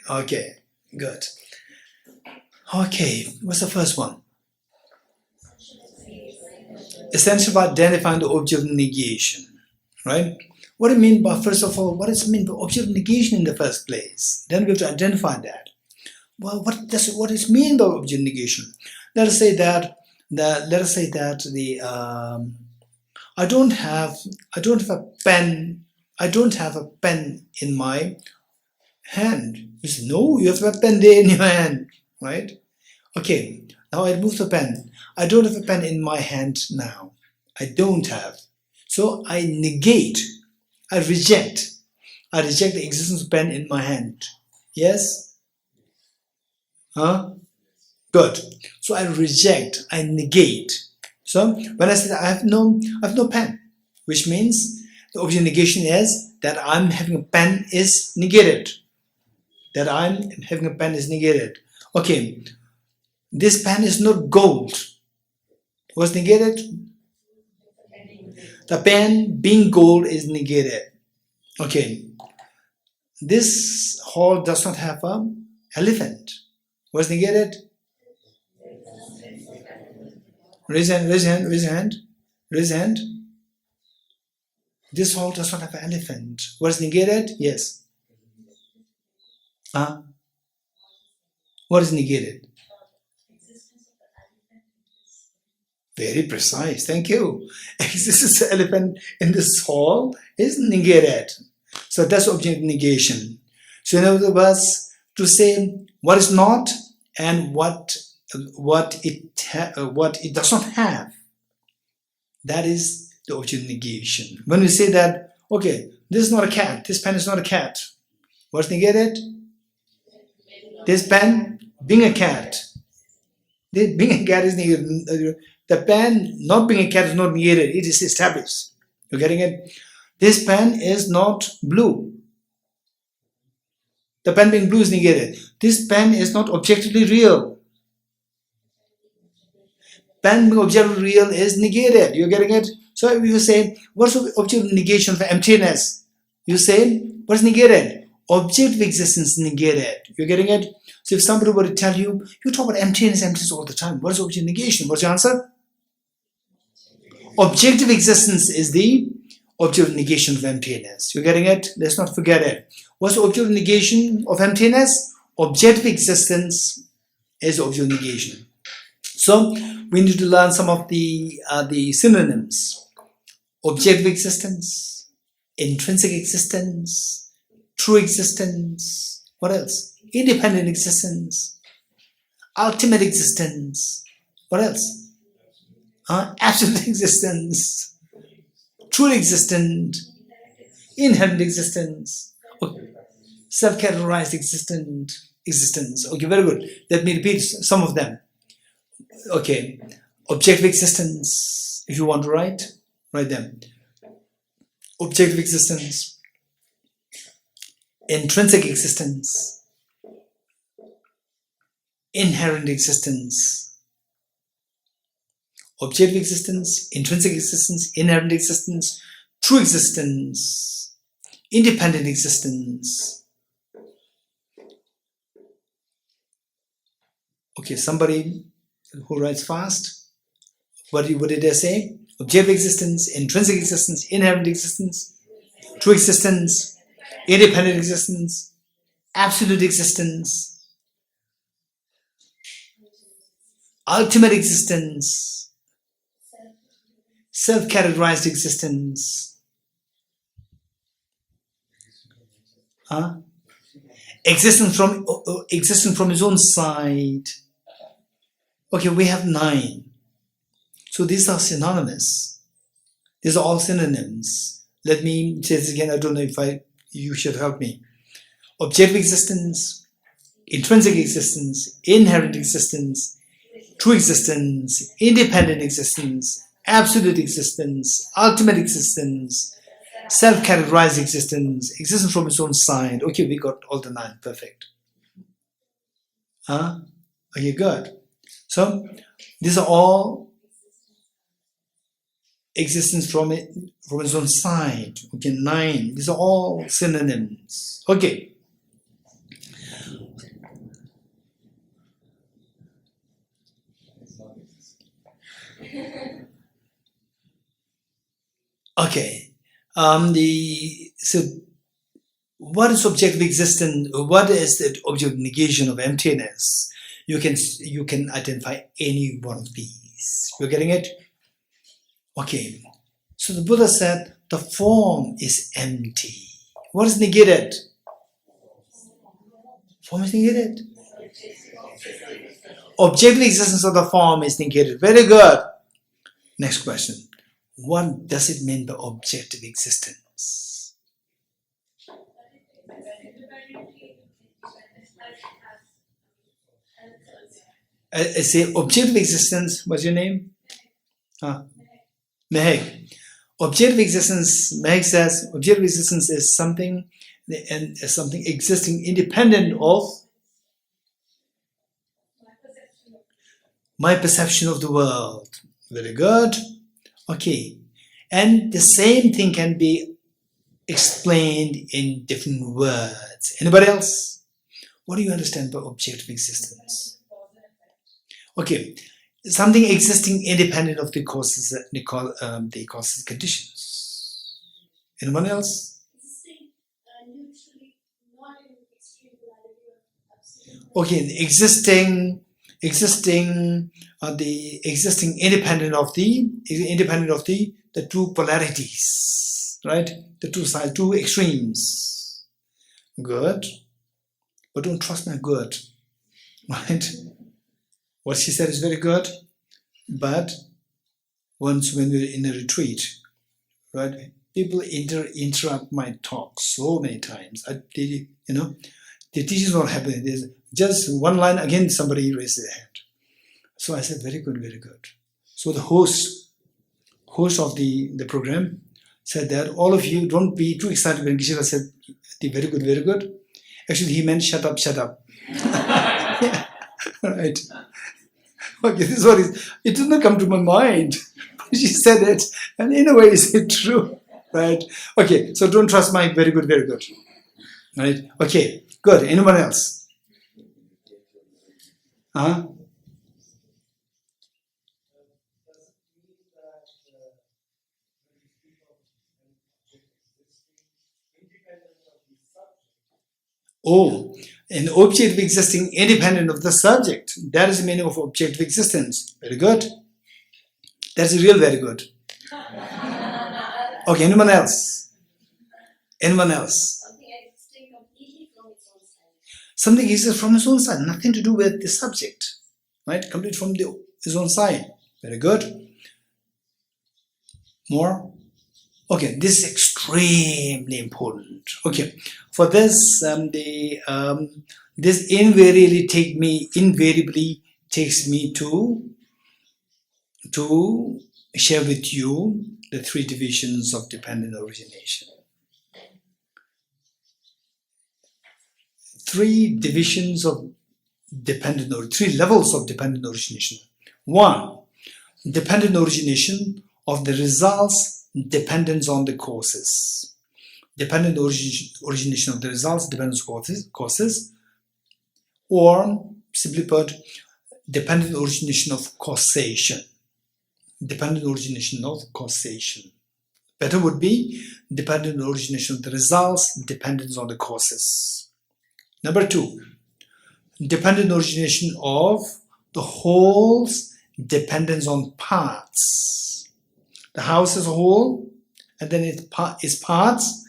Okay. Good. Okay. What's the first one? Essential of identifying the object of negation. Right? What do you mean by, first of all, what does it mean by object of negation in the first place? Then we have to identify that. Well, what does it mean by object of negation? Let us say that I don't have a pen. I don't have a pen in my hand. You say, no, you have a pen there in your hand, right? Okay, now I remove the pen. I don't have a pen in my hand now. I don't have. So I negate, I reject the existence of pen in my hand. Yes? Huh? Good. So I reject, I negate. So when I say I have no pen, which means the object of negation is that I'm having a pen is negated. That I'm having a pen is negated. Okay, this pen is not gold. What's negated? The pen being gold is negated. Okay, this hall does not have an elephant. What's negated? Raise hand. This hall does not have an elephant. What is negated? Yes. What is negated? Very precise. Thank you. Existence of the elephant in this hall is negated. So that's object of negation. So in other words, to say what is not and what it does not have, that is the object of negation. When we say that, okay, this is not a cat, this pen is not a cat, what's negated? This pen being a cat. Being a cat is negated. The pen not being a cat is not negated, it is established. You're getting it? This pen is not blue. The pen being blue is negated. This pen is not objectively real. Pen being objectively real is negated. You're getting it? So if you say, what's the objective negation for emptiness? You say, what's negated? Objective existence negated. You're getting it? So if somebody were to tell you, you talk about emptiness all the time. What is objective negation? What's your answer? Objective existence is the objective negation of emptiness. You're getting it? Let's not forget it. What's the objective negation of emptiness? Objective existence is objective negation. So we need to learn some of the synonyms. objective existence, intrinsic existence, true existence, what else? Independent existence, ultimate existence, what else? Absolute existence, true existent, inherent existence, self-characterized existence. Okay, very good. Let me repeat some of them. Okay, objective existence, if you want to write them. Objective existence, intrinsic existence, inherent existence. Objective existence, intrinsic existence, inherent existence, true existence, independent existence. Okay, somebody who writes fast. What did they say? Objective existence, intrinsic existence, inherent existence, true existence, independent existence, absolute existence, ultimate existence, self-characterized existence, existence from his own side. Okay, we have 9. So these are synonymous. These are all synonyms. Let me say this again. I don't know if you should help me. Objective existence, intrinsic existence, inherent existence, true existence, independent existence, absolute existence, ultimate existence, self-characterized existence, existence from its own side. Okay, we got all the 9. Perfect. Okay, good. So these are all existence from its own side. Okay, 9. These are all synonyms. Okay. Okay. So what is objective existence? What is the objective negation of emptiness? You can identify any one of these. You're getting it? Okay. So the Buddha said the form is empty. What is negated? Form is negated. Objective existence of the form is negated. Very good. Next question. What does it mean by objective existence? I say objective existence. What's your name? Mehek. Objective existence, Mehek says, objective existence is something existing independent of my perception of the world. Very good. Okay. And the same thing can be explained in different words. Anybody else? What do you understand by objective existence? Okay. Something existing independent of the causes, the causes conditions. Anyone else? Neutrally, not in extreme polarity or absolute. Okay, existing independent of the two polarities, right? The two sides, two extremes. Good, but don't trust my good, right? What she said is very good, but once when we're in a retreat, right? People interrupt my talk so many times. The teaching is not happening. There's just one line again. Somebody raised their hand. So I said, very good, very good. So the host of the program said that all of you don't be too excited when Geshe said very good, very good. Actually, he meant shut up, shut up. Yeah. Right. Okay, this is what it did not come to my mind. She said it, and in a way, is it true? Right? Okay, so don't trust my very good, very good. Right? Okay, good. Anyone else? Huh? Oh, an objective existing independent of the subject. That is the meaning of objective existence. Very good. That's real very good. Okay, anyone else? Anyone else? Something existing completely from its own side. Something exists from his own side, nothing to do with the subject, right? Complete from his own side. Very good. More? Okay, this is extremely important. Okay, for this, this invariably takes me to share with you the three divisions of dependent origination. Three divisions of dependent, or three levels of dependent origination. One, dependent origination of the results dependence on the causes. Dependent origination of the results dependence on causes, or simply put, dependent origination of causation. Dependent origination of causation. Better would be dependent origination of the results dependence on the causes. Number two, dependent origination of the wholes dependence on parts. The house is a whole, and then its parts.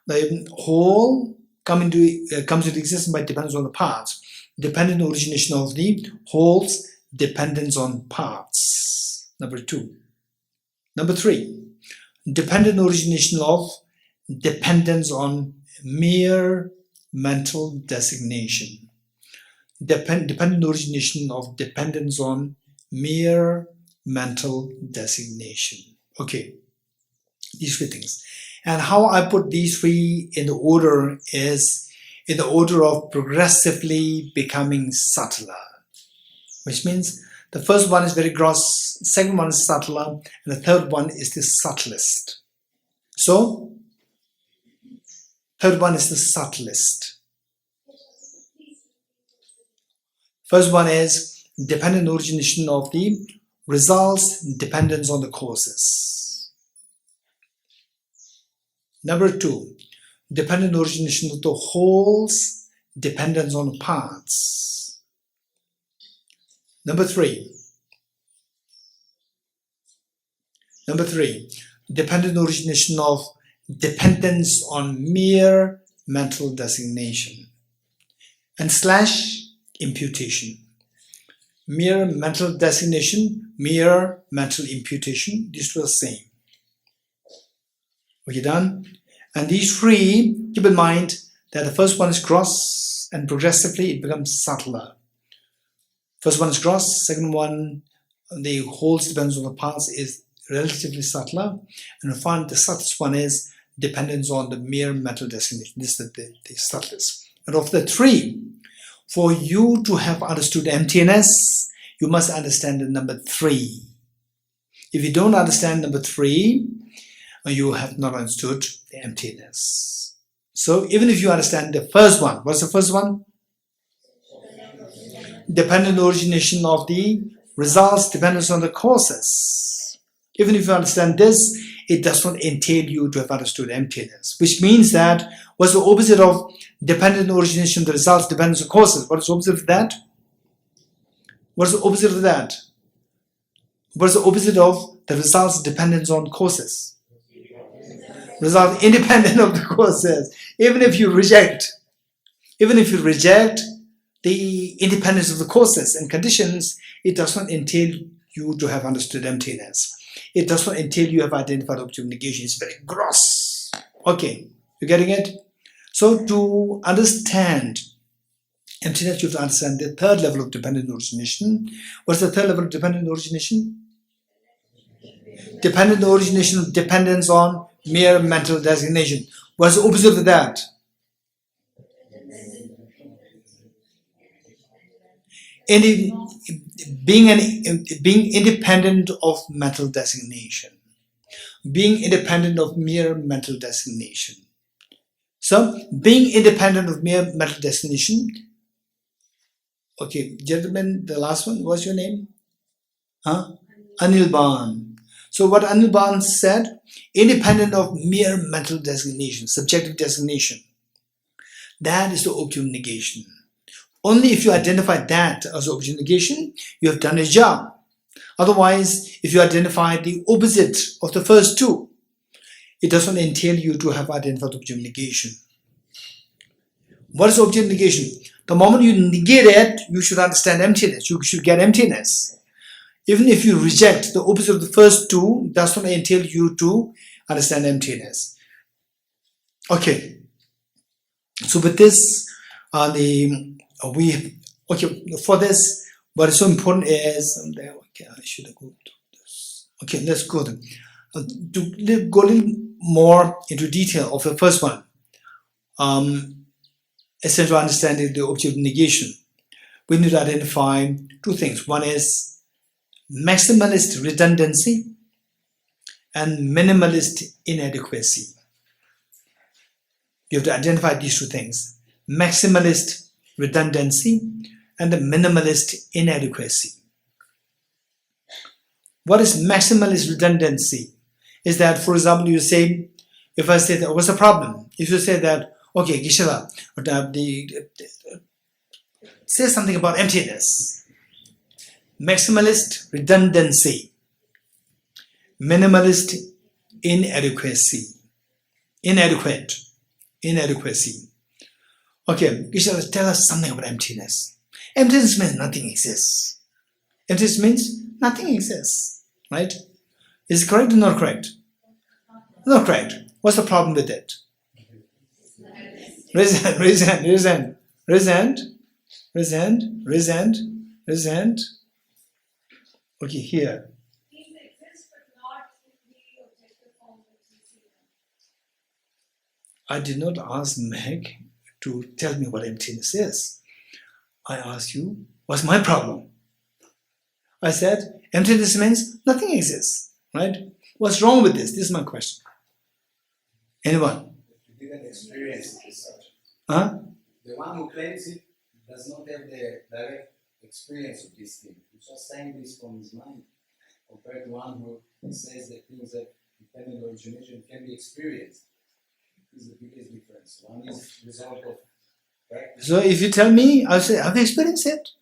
The whole comes into existence by dependence on the parts. Dependent origination of the wholes dependence on parts. Number two. Number three, dependent origination of dependence on mere mental designation. Dependent origination of dependence on mere mental designation. Okay, these three things. And how I put these three in the order is in the order of progressively becoming subtler, which means the first one is very gross, second one is subtler, and the third one is the subtlest. So, third one is the subtlest. First one is dependent origination of the results dependence on the causes. Number two, dependent origination of the wholes dependence on parts. Number three, dependent origination of dependence on mere mental designation. And / imputation. Mere mental designation, mere mental imputation, these two are the same. Okay, done? And these three, keep in mind that the first one is gross and progressively it becomes subtler. First one is gross, second one, the wholes depends on the parts, is relatively subtler, and the subtlest one is dependence on the mere mental designation. This is the subtlest. And of the three, for you to have understood emptiness, you must understand the number three. If you don't understand number three, you have not understood the emptiness. So even if you understand the first one, what's the first one? Dependent origination of the results, dependence on the causes. Even if you understand this, it does not entail you to have understood emptiness, which means that what's the opposite of dependent origination of the results, dependence on causes? What is the opposite of that? What is the opposite of that? What is the opposite of the results dependence on causes? Result independent of the causes. Even if you reject the independence of the causes and conditions, it does not entail you to have understood emptiness. It does not entail you have identified object negation. It's very gross. Okay, you getting it? So to understand emptiness, you have to understand the third level of dependent origination. What's the third level of dependent origination? Dependent origination of dependence on mere mental designation. What's the opposite of that? Being independent of mental designation. Being independent of mere mental designation. So, being independent of mere mental designation. Okay, gentlemen, the last one, what's your name? Anirban. So what Anirban said, independent of mere mental designation, subjective designation. That is the object negation. Only if you identify that as object negation, you have done a job. Otherwise, if you identify the opposite of the first two, it doesn't entail you to have identified object negation. What is object negation? The moment you negate it, you should understand emptiness. You should get emptiness. Even if you reject the opposite of the first two, does not entail you to understand emptiness. Okay. So with this, for this, what is so important is okay, I should go to this. Okay, let's go to go a little more into detail of the first one. Essential understanding the object negation. We need to identify two things. One is maximalist redundancy and minimalist inadequacy. You have to identify these two things: maximalist redundancy and the minimalist inadequacy. What is maximalist redundancy? Is that, for example, you say, if I say that, what's the problem? If you say that, okay, Geshe, say something about emptiness. Maximalist redundancy, minimalist inadequacy, inadequacy. Okay, Geshe, tell us something about emptiness. Emptiness means nothing exists. Emptiness means nothing exists, right? Is it correct or not correct? Not correct. What's the problem with it? Resent. Okay, here. These exist but not in the objective form that we see them. I did not ask Meg to tell me what emptiness is. I asked you, what's my problem? I said, emptiness means nothing exists, right? What's wrong with this? This is my question. Anyone? You didn't experience it as such. Huh? The one who claims it does not have the direct experience of this thing. He's just saying this from his mind, compared to one who says that things that dependent origination can be experienced. This is the biggest difference. One is the result of practice. So if you tell me, I'll say, have you experienced it?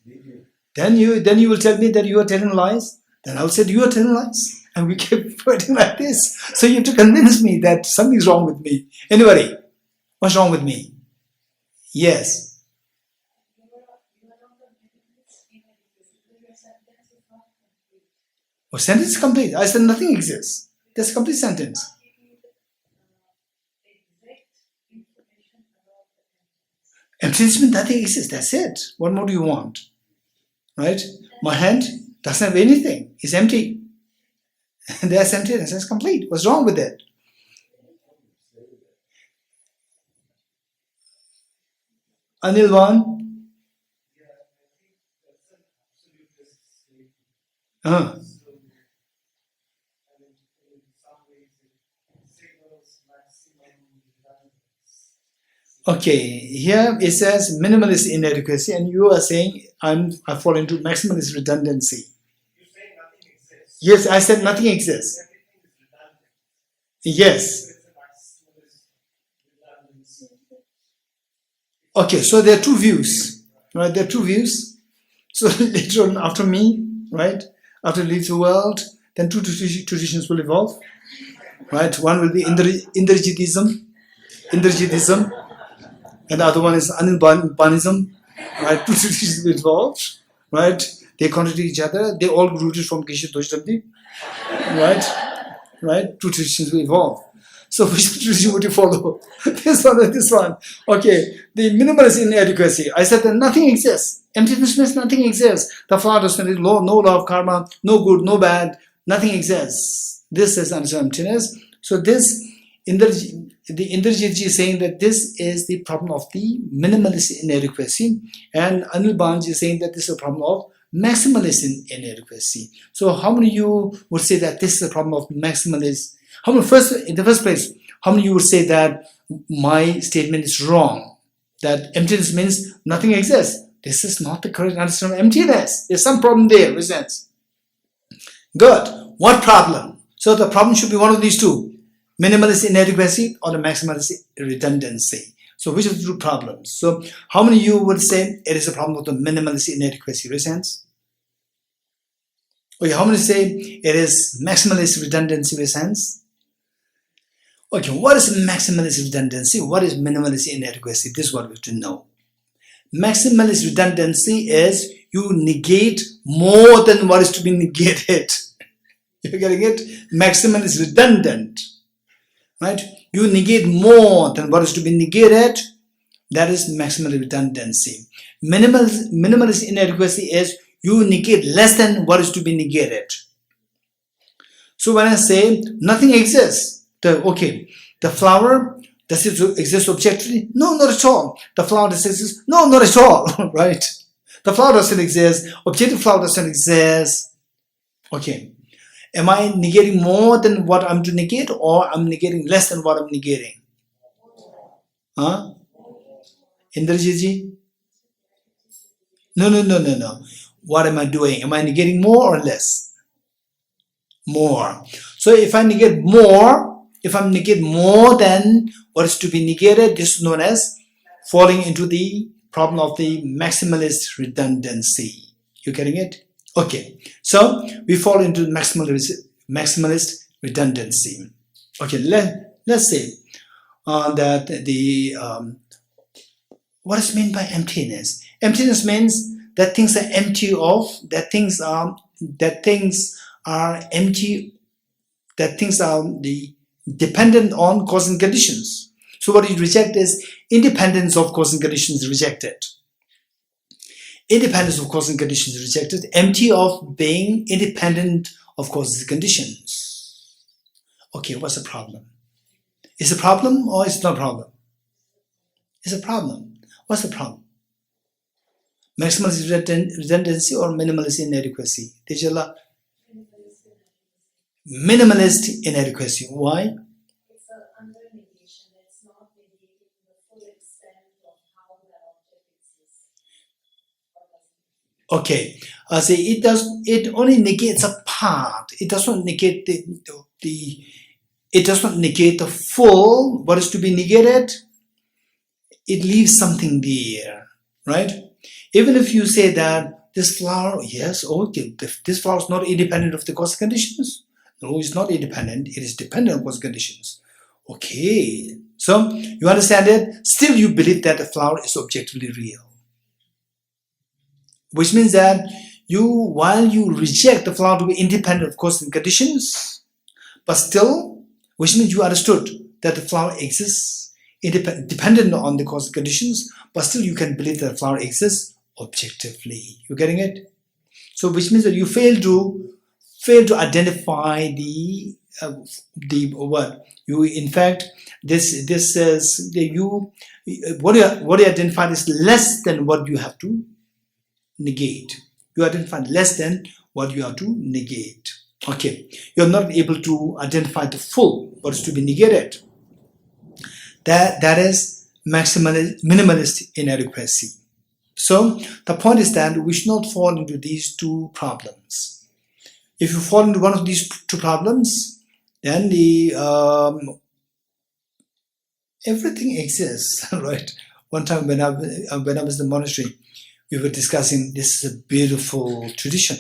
Did you? Then you will tell me that you are telling lies. Then I'll say you are telling lies. And we keep fighting like this. So you have to convince me that something's wrong with me. Anybody? What's wrong with me? Yes. You are on the minimalist inadequacy. Your sentence is not complete. Oh, sentence is complete. I said nothing exists. That's a complete sentence. Not giving you the exact information about the Emptiness means nothing exists. That's it. What more do you want? Right? My hand doesn't have anything. It's empty. And there's emptiness. It's complete. What's wrong with it? Anilvan? Yeah, I think that's an absolute state. Uh-huh. So, I mean, in some ways, it signals maximum redundancy. Okay, here it says minimalist inadequacy, and you are saying I fall into maximalist redundancy. You're saying nothing exists. Yes, I said nothing exists. Everything is redundant. Yes. So it's a maximalist redundancy. Okay, so there are two views, right? There are two views. So later on, after me, right? After I leave the world, then two traditions will evolve, right? One will be Indrajitism, and the other one is Anirbanism, right? Two traditions will evolve, right? They contradict each other. They all rooted from Geshe Dorji, right? Right? Two traditions will evolve. So which tradition would you follow? This one or this one? Okay, the minimalist inadequacy. I said that nothing exists. Emptiness means nothing exists. The Father said no law of karma, no good, no bad, nothing exists. This is emptiness. So this, the Indrajitji is saying that this is the problem of the minimalist inadequacy, and Anil Banji is saying that this is a problem of maximalist inadequacy. So how many of you would say that this is a problem of maximalist? How many in the first place, how many of you would say that my statement is wrong? That emptiness means nothing exists. This is not the correct understanding of emptiness. There's some problem there, resents. Good. What problem? So the problem should be one of these two: minimalist inadequacy or the maximalist redundancy. So which of the two problems? So how many of you would say it is a problem of the minimalist inadequacy? Raise hands. Okay, how many say it is maximalist redundancy? Raise hands. Okay, what is maximalist redundancy? What is minimalist inadequacy? This is what we have to know. Maximalist redundancy is you negate more than what is to be negated. You're getting it? Maximalist is redundant, right? You negate more than what is to be negated. That is maximal redundancy. Minimalist inadequacy is you negate less than what is to be negated. So when I say nothing exists, the flower, does it exist objectively? No, not at all. The flower does it exist? No, not at all, right? The flower doesn't exist. Objective flower doesn't exist. Okay. Am I negating more than what I'm to negate, or I'm negating less than what I'm negating? Huh? Indrajitji? No. What am I doing? Am I negating more or less? More. So if I negate more, if I'm negating more than what is to be negated, this is known as falling into the problem of the maximalist redundancy. You getting it? Okay. So we fall into maximalist redundancy. Okay. Let's say that the what is meant by emptiness? Emptiness means that things are empty of, that things are empty, that things are dependent on cause and conditions. So what you reject is independence of cause and conditions rejected. Independence of cause and conditions rejected, empty of being independent of causes and conditions. Okay, what's the problem? Is it a problem or is it not a problem? It's a problem. What's the problem? Maximalist redundancy or minimalist inadequacy? Tejala? Minimalist inadequacy. Why? It's an under-negation. It's not negating the full extent of how the object exists. Okay. I say it only negates a part. It does not negate it does not negate the full. What is to be negated? It leaves something there, right? Even if you say that this flower, yes, okay, this flower is not independent of the cause conditions. No, it's not independent. It is dependent on cause conditions. Okay, so you understand it. Still, you believe that the flower is objectively real, which means that while you reject the flower to be independent of cause and conditions, but still, which means you understood that the flower exists dependent on the cause and conditions, but still you can believe that the flower exists objectively. You getting it? So which means that you fail to identify the what you in fact this says that what you identified is less than what you have to negate. You identified less than what you have to negate. Okay, you're not able to identify the full what is to be negated. That is minimalist inadequacy. So the point is that we should not fall into these two problems. If you fall into one of these two problems, then everything exists, right? One time when I was in the monastery, we were discussing this is a beautiful tradition.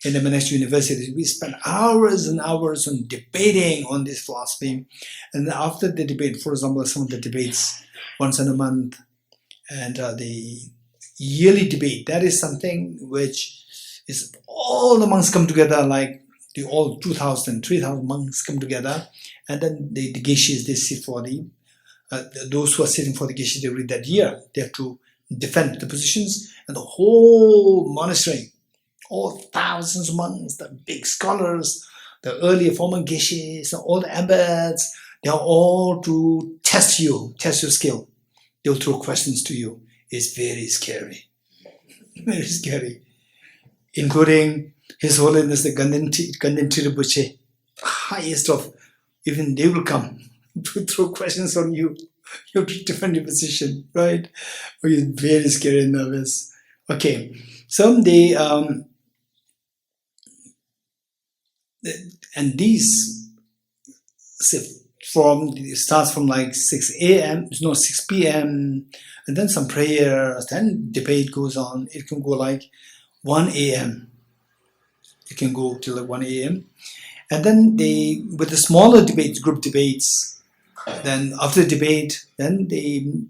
In the monastery university, we spent hours and hours on debating on this philosophy. And after the debate, for example, some of the debates once in a month, and the yearly debate, that is something which is all the monks come together, like all 2,000, 3,000 monks come together, and then the Geshes, they sit for those who are sitting for the Geshe, they read that year. They have to defend the positions, and the whole monastery, all thousands of monks, the big scholars, the earlier former Geshes, all the abbots, they are all to test your skill. They'll throw questions to you. It's very scary. Very scary. Including His Holiness the Ganden Tirupati, highest of, even they will come to throw questions on you. You have to defend your position, right? Oh, you're very scary and nervous. Okay, so and these starts from like 6 p.m. and then some prayers, then debate goes on. It can go like 1 a.m. It can go till like 1 a.m. And then with the smaller debates, group debates, then after the debate, then the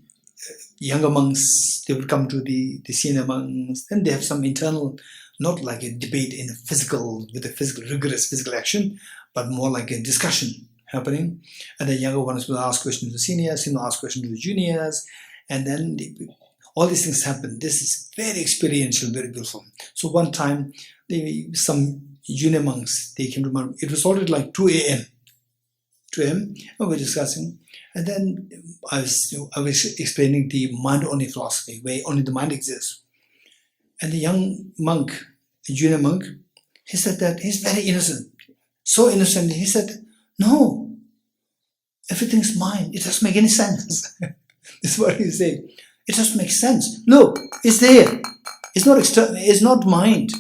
younger monks, they would come to the senior monks, and they have some internal, not like a debate in a physical, with a physical, rigorous physical action, but more like a discussion happening. And the younger ones will ask questions to the seniors, will ask questions to the juniors, and then all these things happen. This is very experiential, very beautiful. So one time, some junior monks, they came to my room. It was already like 2 a.m. 2 a.m. and we were discussing. And then I was explaining the mind-only philosophy, where only the mind exists. And the young monk, the junior monk, he said that he's very innocent. So innocent, he said, no, everything's mind. It doesn't make any sense. This is what he said. It doesn't make sense. Look, it's there. It's not external. It's not mind.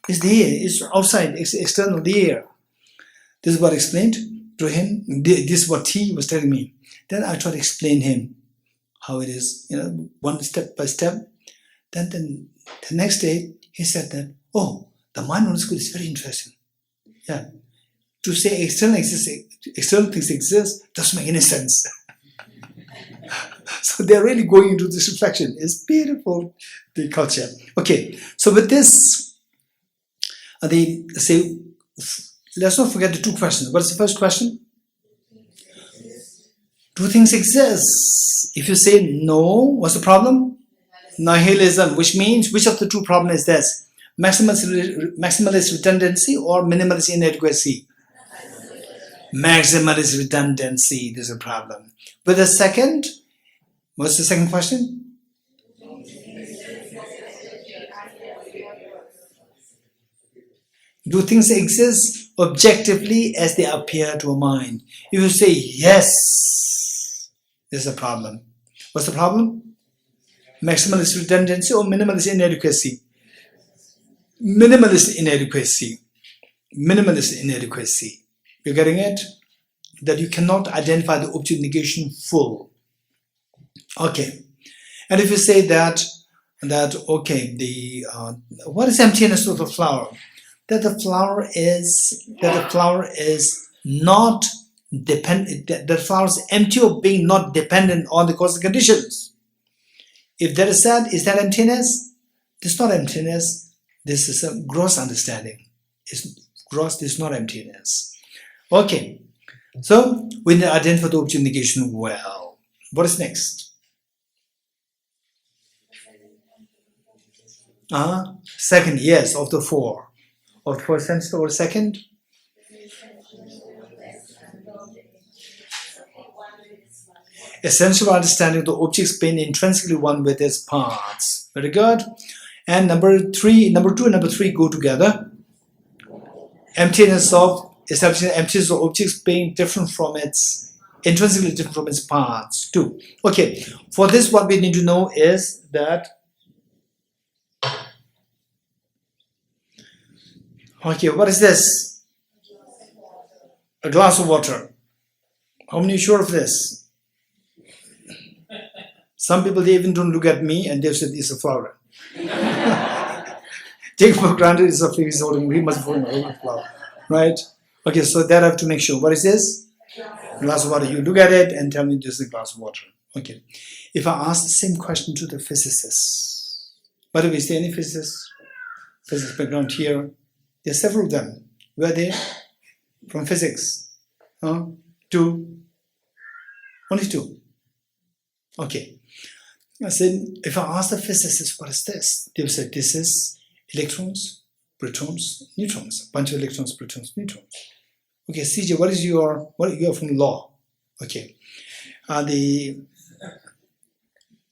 It's there. It's outside. It's external there. This is what I explained to him. This is what he was telling me. Then I tried to explain him how it is, one step by step. Then the next day, he said that, oh, the mind-only school is very interesting. Yeah. To say external things exist doesn't make any sense. So they're really going into this reflection. It's beautiful, the culture. Okay, so with this, let's not forget the 2 questions. What's the first question? Do things exist? If you say no, what's the problem? Nihilism, which means, which of the 2 problems is this? Maximalist redundancy or minimalist inadequacy? Maximalist redundancy, there's a problem. But the second, what's the second question? Do things exist objectively as they appear to a mind? If you say yes, there's a problem. What's the problem? Maximalist redundancy or minimalist inadequacy? Minimalist inadequacy. Minimalist inadequacy. You're getting it? That you cannot identify the object negation full. Okay. And if you say that okay, what is emptiness of the flower? That the flower is not dependent, that the flower is empty of being not dependent on the causes and conditions. If that is said, is that emptiness? This is not emptiness. This is a gross understanding. It's gross, this is not emptiness. Okay, so we need to identify the object negation well. What is next? Second, yes, of the 4. Of the 4 senses, or second? Essential understanding of the object's being intrinsically one with its parts. Very good. And number 2 and number 3 go together. Establishing emptiness of objects being different from its, intrinsically different from its parts too. Okay, for this what we need to know is that, okay, what is this? A glass of water. How many are sure of this? Some people, they even don't look at me and they've said it's a flower. Take for granted it's a flower, he's holding, he must be holding a flower, right? Okay, so that I have to make sure. What is this? A glass of water. You look at it and tell me this is a glass of water. Okay. If I ask the same question to the physicists, by the way, is there any physics background here? There are several of them. Where are they? From physics. 2. Only 2. Okay. I said, if I ask the physicists, what is this? They'll say, this is electrons, protons, neutrons. A bunch of electrons, protons, neutrons. Okay, CJ, you are from law. Okay.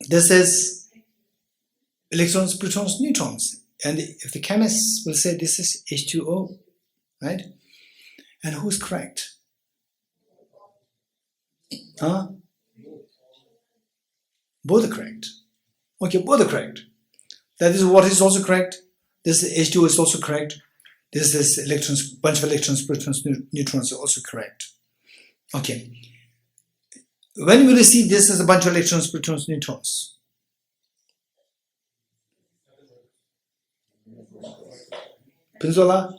This is electrons, protons, neutrons. And if the chemists will say this is H2O, right? And who's correct? Both are correct. Okay, both are correct. That is what is also correct. This H2O is also correct. This is electrons, bunch of electrons, protons, neutrons are also correct. Okay. When will you see this as a bunch of electrons, protons, neutrons? Pinzola?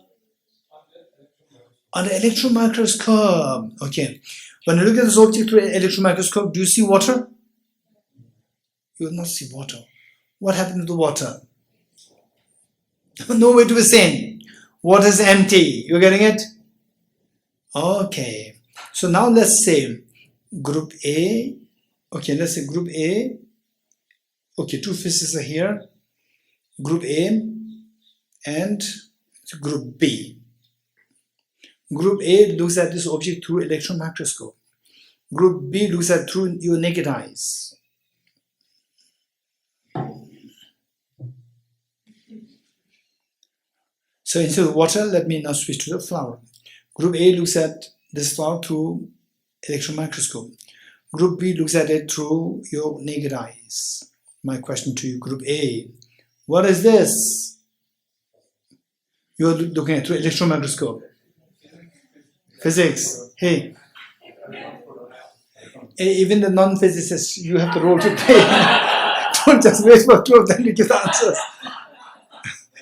Under electron microscope. Okay. When you look at this object through an electron microscope, do you see water? You will not see water. What happened to the water? No way to be seen. Water is empty. You're getting it? Okay. So now let's say group A. Okay, let's say group A. Okay, two faces are here. Group A and group B. Group A looks at this object through electron microscope. Group B looks at through your naked eyes. So instead of water, let me now switch to the flower. Group A looks at this flower through electron microscope. Group B looks at it through your naked eyes. My question to you, Group A, what is this? You're looking at through electron microscope. Physics. Hey. Even the non-physicists, you have the role to play. Don't just wait for two of them to give the answers.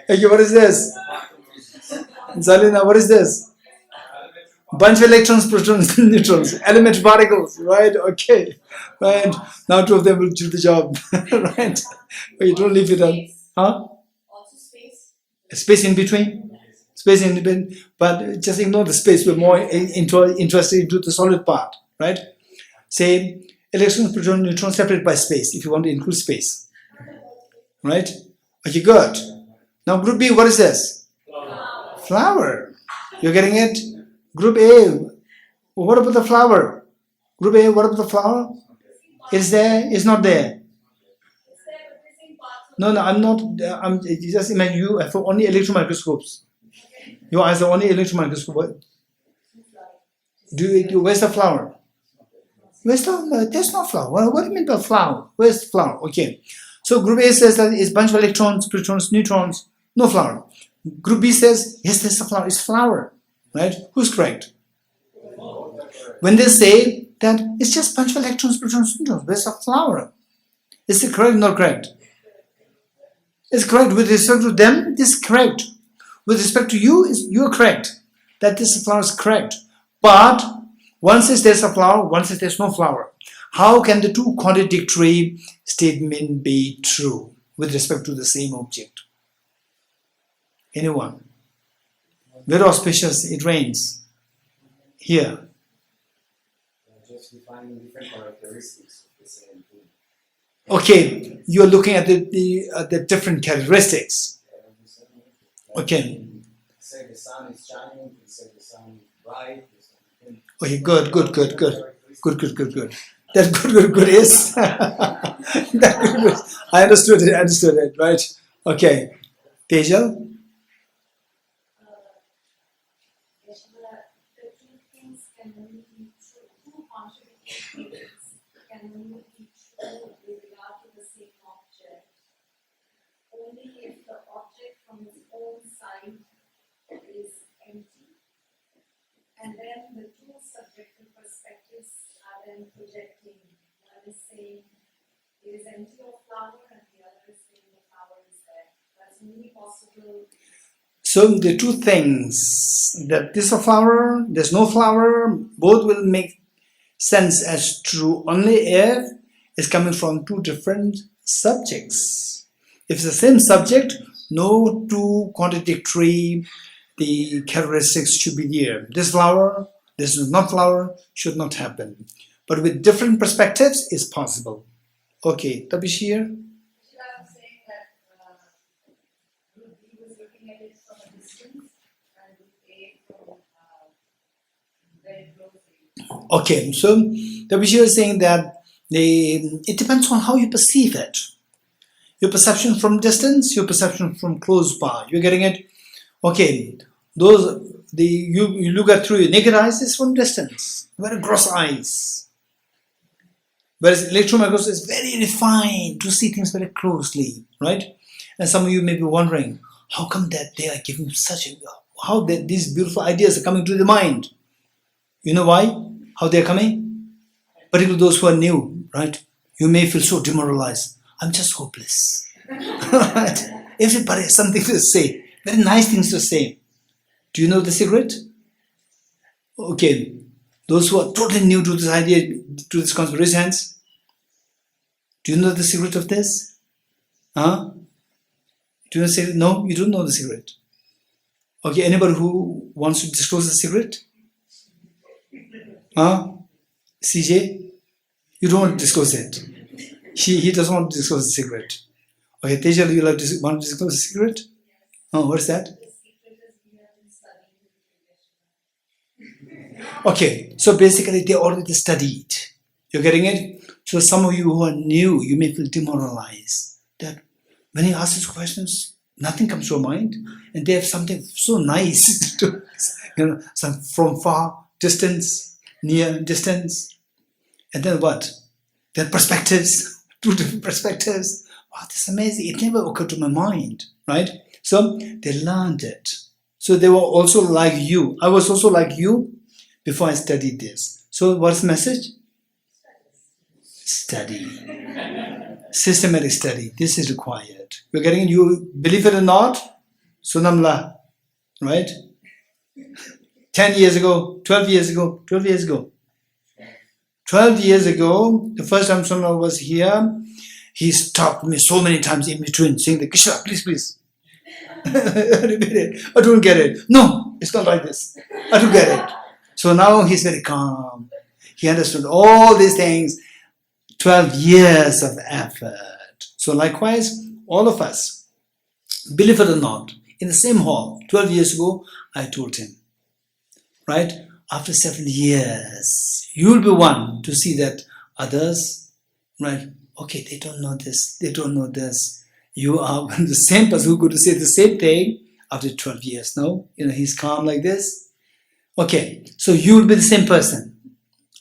Okay, what is this? Zalina, what is this? Bunch of electrons, protons, neutrons, elementary particles, right? Okay, right. Now two of them will do the job, right? But you don't leave it on, huh? Also space. Space in between, space in between. But just ignore the space. We're more interested into the solid part, right? Say electrons, protons, neutrons separated by space. If you want to include space, right? Okay, good. Now group B, what is this? Flower. You're getting it? Group A, what about the flower? Group A, what about the flower? Is there? Is not there? No, I'm not. I'm just imagine you have only electron microscopes. Your eyes are only electron microscope. Where's the flower? Where's the? There's no flower. What do you mean by flower? Where's the flower? Okay. So group A says that it's a bunch of electrons, protons, neutrons. No flower. Group B says yes, there's a flower. It's flower. Right? Who's correct? When they say that it's just a bunch of electrons, protons, neutrons, where's a flower? Is it correct or not correct? It's correct. With respect to them, it is correct. With respect to you, you're correct. That this flower is correct. But one says there's a flower, one says there's no flower. How can the two contradictory statements be true with respect to the same object? Anyone? Very auspicious, it rains. Here. Just defining different characteristics of the same thing. Okay, you're looking at the different characteristics. Okay. Say the sun is shining, say the sun is bright. Okay, good. That good is. That good. I understood it, right? Okay. Tejal? The two things can only be true, two contradicting things can only be true with regard to the same object. Only if the object from its own side is empty, and then the two subjective perspectives are then projecting. One is saying it is empty of flower, and the other is saying the flower is there. That's only possible. So the two things, that this is a flower, there's no flower, both will make sense as true only if it's coming from two different subjects. If it's the same subject, no two contradictory the characteristics should be there. This flower, this is not flower, should not happen. But with different perspectives, it's possible. Okay, Tabish here. I was saying that Group B was looking at it from a distance and Group A from very closely. Okay, so Tabish is saying that it depends on how you perceive it. Your perception from distance, your perception from close by. You're getting it? Okay, you look at through your naked eyes is from distance, very gross eyes. Whereas electron microscope is very refined to see things very closely, right? And some of you may be wondering, how come that they are giving how that these beautiful ideas are coming to the mind? You know why? How they are coming? Particularly those who are new, right? You may feel so demoralized. I'm just hopeless. Right? Everybody has something to say, very nice things to say. Do you know the secret? Okay, Those who are totally new to this idea, to this concept, raise hands. Do you know the secret of this? Huh? Do you know the secret? No, you don't know the secret. Okay, anybody who wants to disclose the secret? Huh? CJ? You don't want to disclose it. He doesn't want to disclose the secret. Okay, Tejal, you want to disclose the secret? Oh, what's that? The secret is we have been studying with. Okay, so basically they already studied. You're getting it? So some of you who are new, you may feel demoralized that when you ask these questions, nothing comes to your mind, and they have something so nice to, some from far, distance, near, distance, and then what? Then perspectives, 2 different perspectives. Wow, this is amazing. It never occurred to my mind, right? So they learned it. So they were also like you. I was also like you before I studied this. So what's the message? Study. Systematic study. This is required. We're getting it. You believe it or not? Sunamla. Right? 10 years ago, 12 years ago, 12 years ago. 12 years ago, the first time Sunamla was here, he stopped me so many times in between saying, Geshe, please, please. I don't get it. No, it's not like this. I don't get it. So now he's very calm. He understood all these things. 12 years of effort. So likewise, all of us, believe it or not, in the same hall, 12 years ago, I told him, right? After 7 years, you'll be one to see that others, right? Okay, they don't know this, they don't know this. You are the same person who's going to say the same thing after 12 years. No? He's calm like this. Okay, so you will be the same person.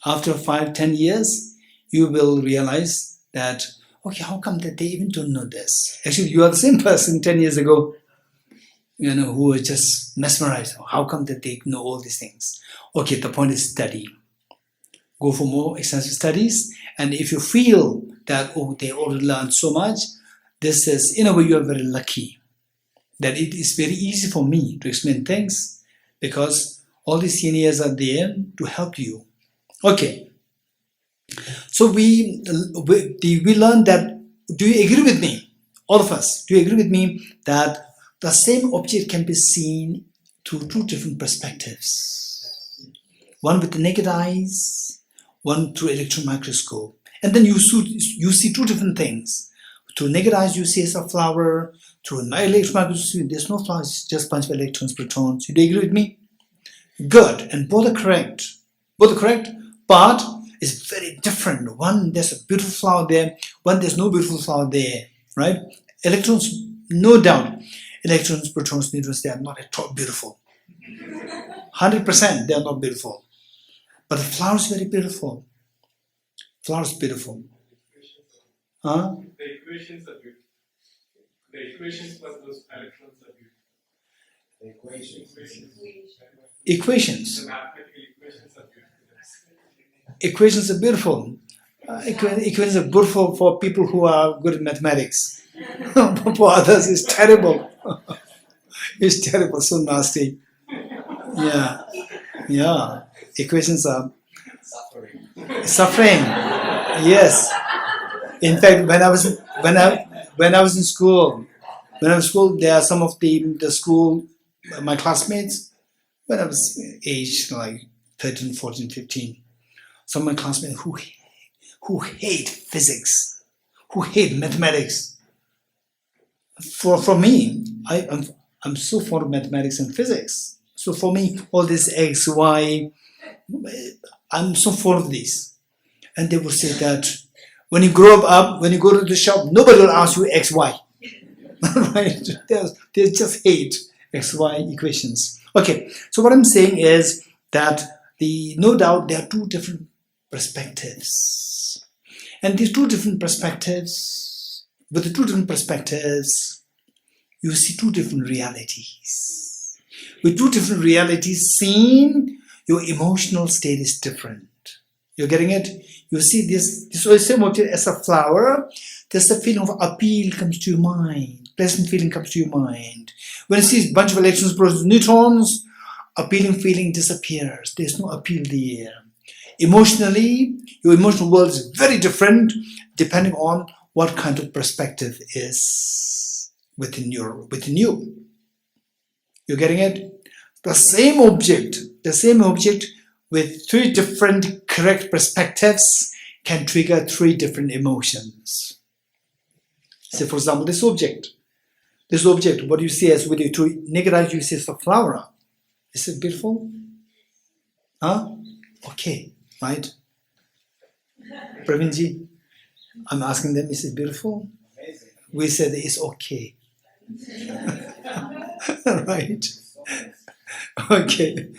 After 5-10 years, you will realize that, okay, how come that they even don't know this? Actually, you are the same person 10 years ago, who was just mesmerized. How come that they know all these things? Okay, the point is study. Go for more extensive studies. And if you feel that, oh, they already learned so much, this is, in a way, you are very lucky that it is very easy for me to explain things because all these seniors are there to help you. Okay. So we learned that, do you agree with me? All of us, do you agree with me that the same object can be seen through 2 different perspectives? One with the naked eyes, one through electron microscope. And then you see 2 different things. Through naked eyes, you see as a flower. Through an electron microscope, there's no flowers, it's just a bunch of electrons, protons. Do you agree with me? Good. And both are correct. Both are correct, but it's very different. One, there's a beautiful flower there. One, there's no beautiful flower there, right? Electrons, no doubt. Electrons, protons, neutrons, they are not at all beautiful. 100% they are not beautiful. But the flower is very beautiful. Flower is beautiful. Huh? The equations are beautiful. The equations plus those electrons are beautiful. The equations. Equations. The mathematical equations are beautiful. Equations are beautiful. Equations are beautiful for people who are good at mathematics. For others, it's terrible. It's terrible, so nasty. Yeah. Equations are suffering. Yes. In fact, when I was in school, there are some of the school, my classmates, when I was aged like 13, 14, 15, some of my classmates who hate physics, who hate mathematics. For me, I'm so fond of mathematics and physics. So for me, all this X, Y, I'm so fond of this. And they would say that when you grow up, when you go to the shop, nobody will ask you X, Y. Right? They just hate X, Y equations. Okay, so what I'm saying is that no doubt there are 2 different perspectives. And these 2 different perspectives, with the 2 different perspectives, you see 2 different realities. With 2 different realities seen, your emotional state is different. You're getting it? You see this same object as a flower, there's a feeling of appeal comes to your mind, pleasant feeling comes to your mind. When you see a bunch of electrons, protons, neutrons, appealing feeling disappears. There's no appeal there. Emotionally, your emotional world is very different depending on what kind of perspective is within you. You're getting it? The same object with three different correct perspectives can trigger three different emotions. Say, for example, this object, what you see as with your two naked eyes, you see as a flower. Is it beautiful? Huh? Okay, right? Pravinji, I'm asking them, is it beautiful? Amazing. We said it's okay. Right? Okay.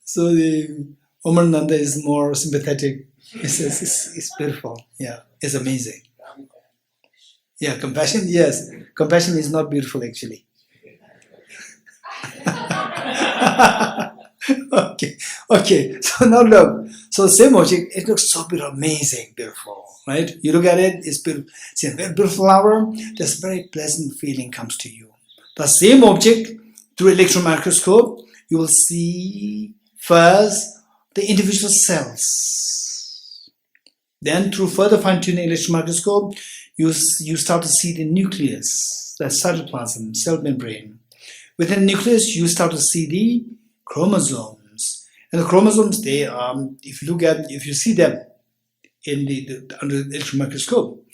So the Omarnanda is more sympathetic. He says it's beautiful. Yeah, it's amazing. Yeah, compassion, yes. Compassion is not beautiful actually. Okay. So now look. So same object, it looks so beautiful, amazing, beautiful, right? You look at it, it's beautiful. See a very beautiful flower, this very pleasant feeling comes to you. The same object, through electron microscope, you will see first the individual cells. Then through further fine-tuning electron microscope, you start to see the nucleus, the cytoplasm, cell membrane. Within the nucleus, you start to see the chromosomes. And the chromosomes, they if you see them in under the electron microscope,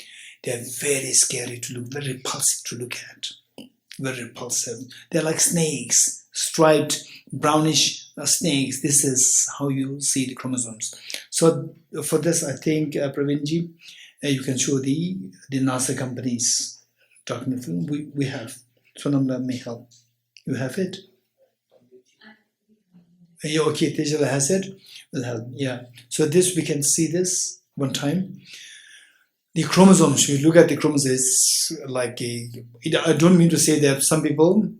they're very scary to look, very repulsive to look at. Very repulsive. They're like snakes, striped, brownish snakes. This is how you see the chromosomes. So for this, I think, Pravinji, you can show the NASA company's document. We have. Sonamla may help. You have it? Yeah, okay, Tejala has it. Will help. Yeah. So this, we can see this one time. The chromosomes, you look at the chromosomes, it's like I don't mean to say that some people,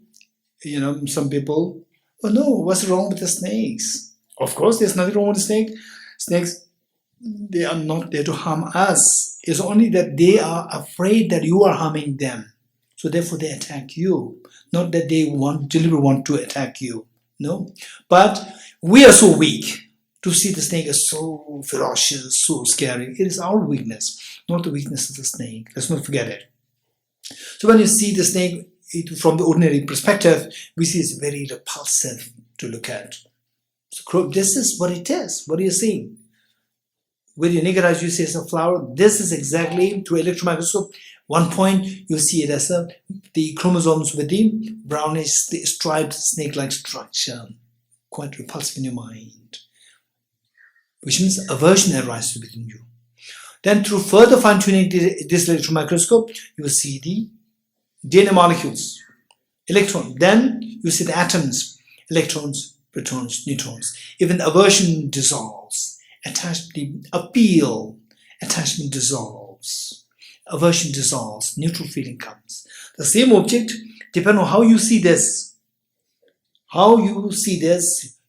oh no, what's wrong with the snakes? Of course, there's nothing wrong with the snake. Snakes, they are not there to harm us. It's only that they are afraid that you are harming them. So therefore they attack you. Not that they deliberately want to attack you. No. But we are so weak to see the snake as so ferocious, so scary. It is our weakness, not the weakness of the snake. Let's not forget it. So when you see the snake from the ordinary perspective, we see it's very repulsive to look at. So this is what it is. What are you seeing? With your naked eyes, you see it's a flower. This is exactly, through electron microscope, one point, you see it as the chromosomes with the brownish, the striped snake-like structure. Quite repulsive in your mind. Which means aversion arises within you. Then through further fine-tuning this electron microscope, you will see the DNA molecules, electron. Then you see the atoms, electrons, protons, neutrons. Even aversion dissolves. Attachment dissolves. Aversion dissolves. Neutral feeling comes. The same object, depending on how you see this,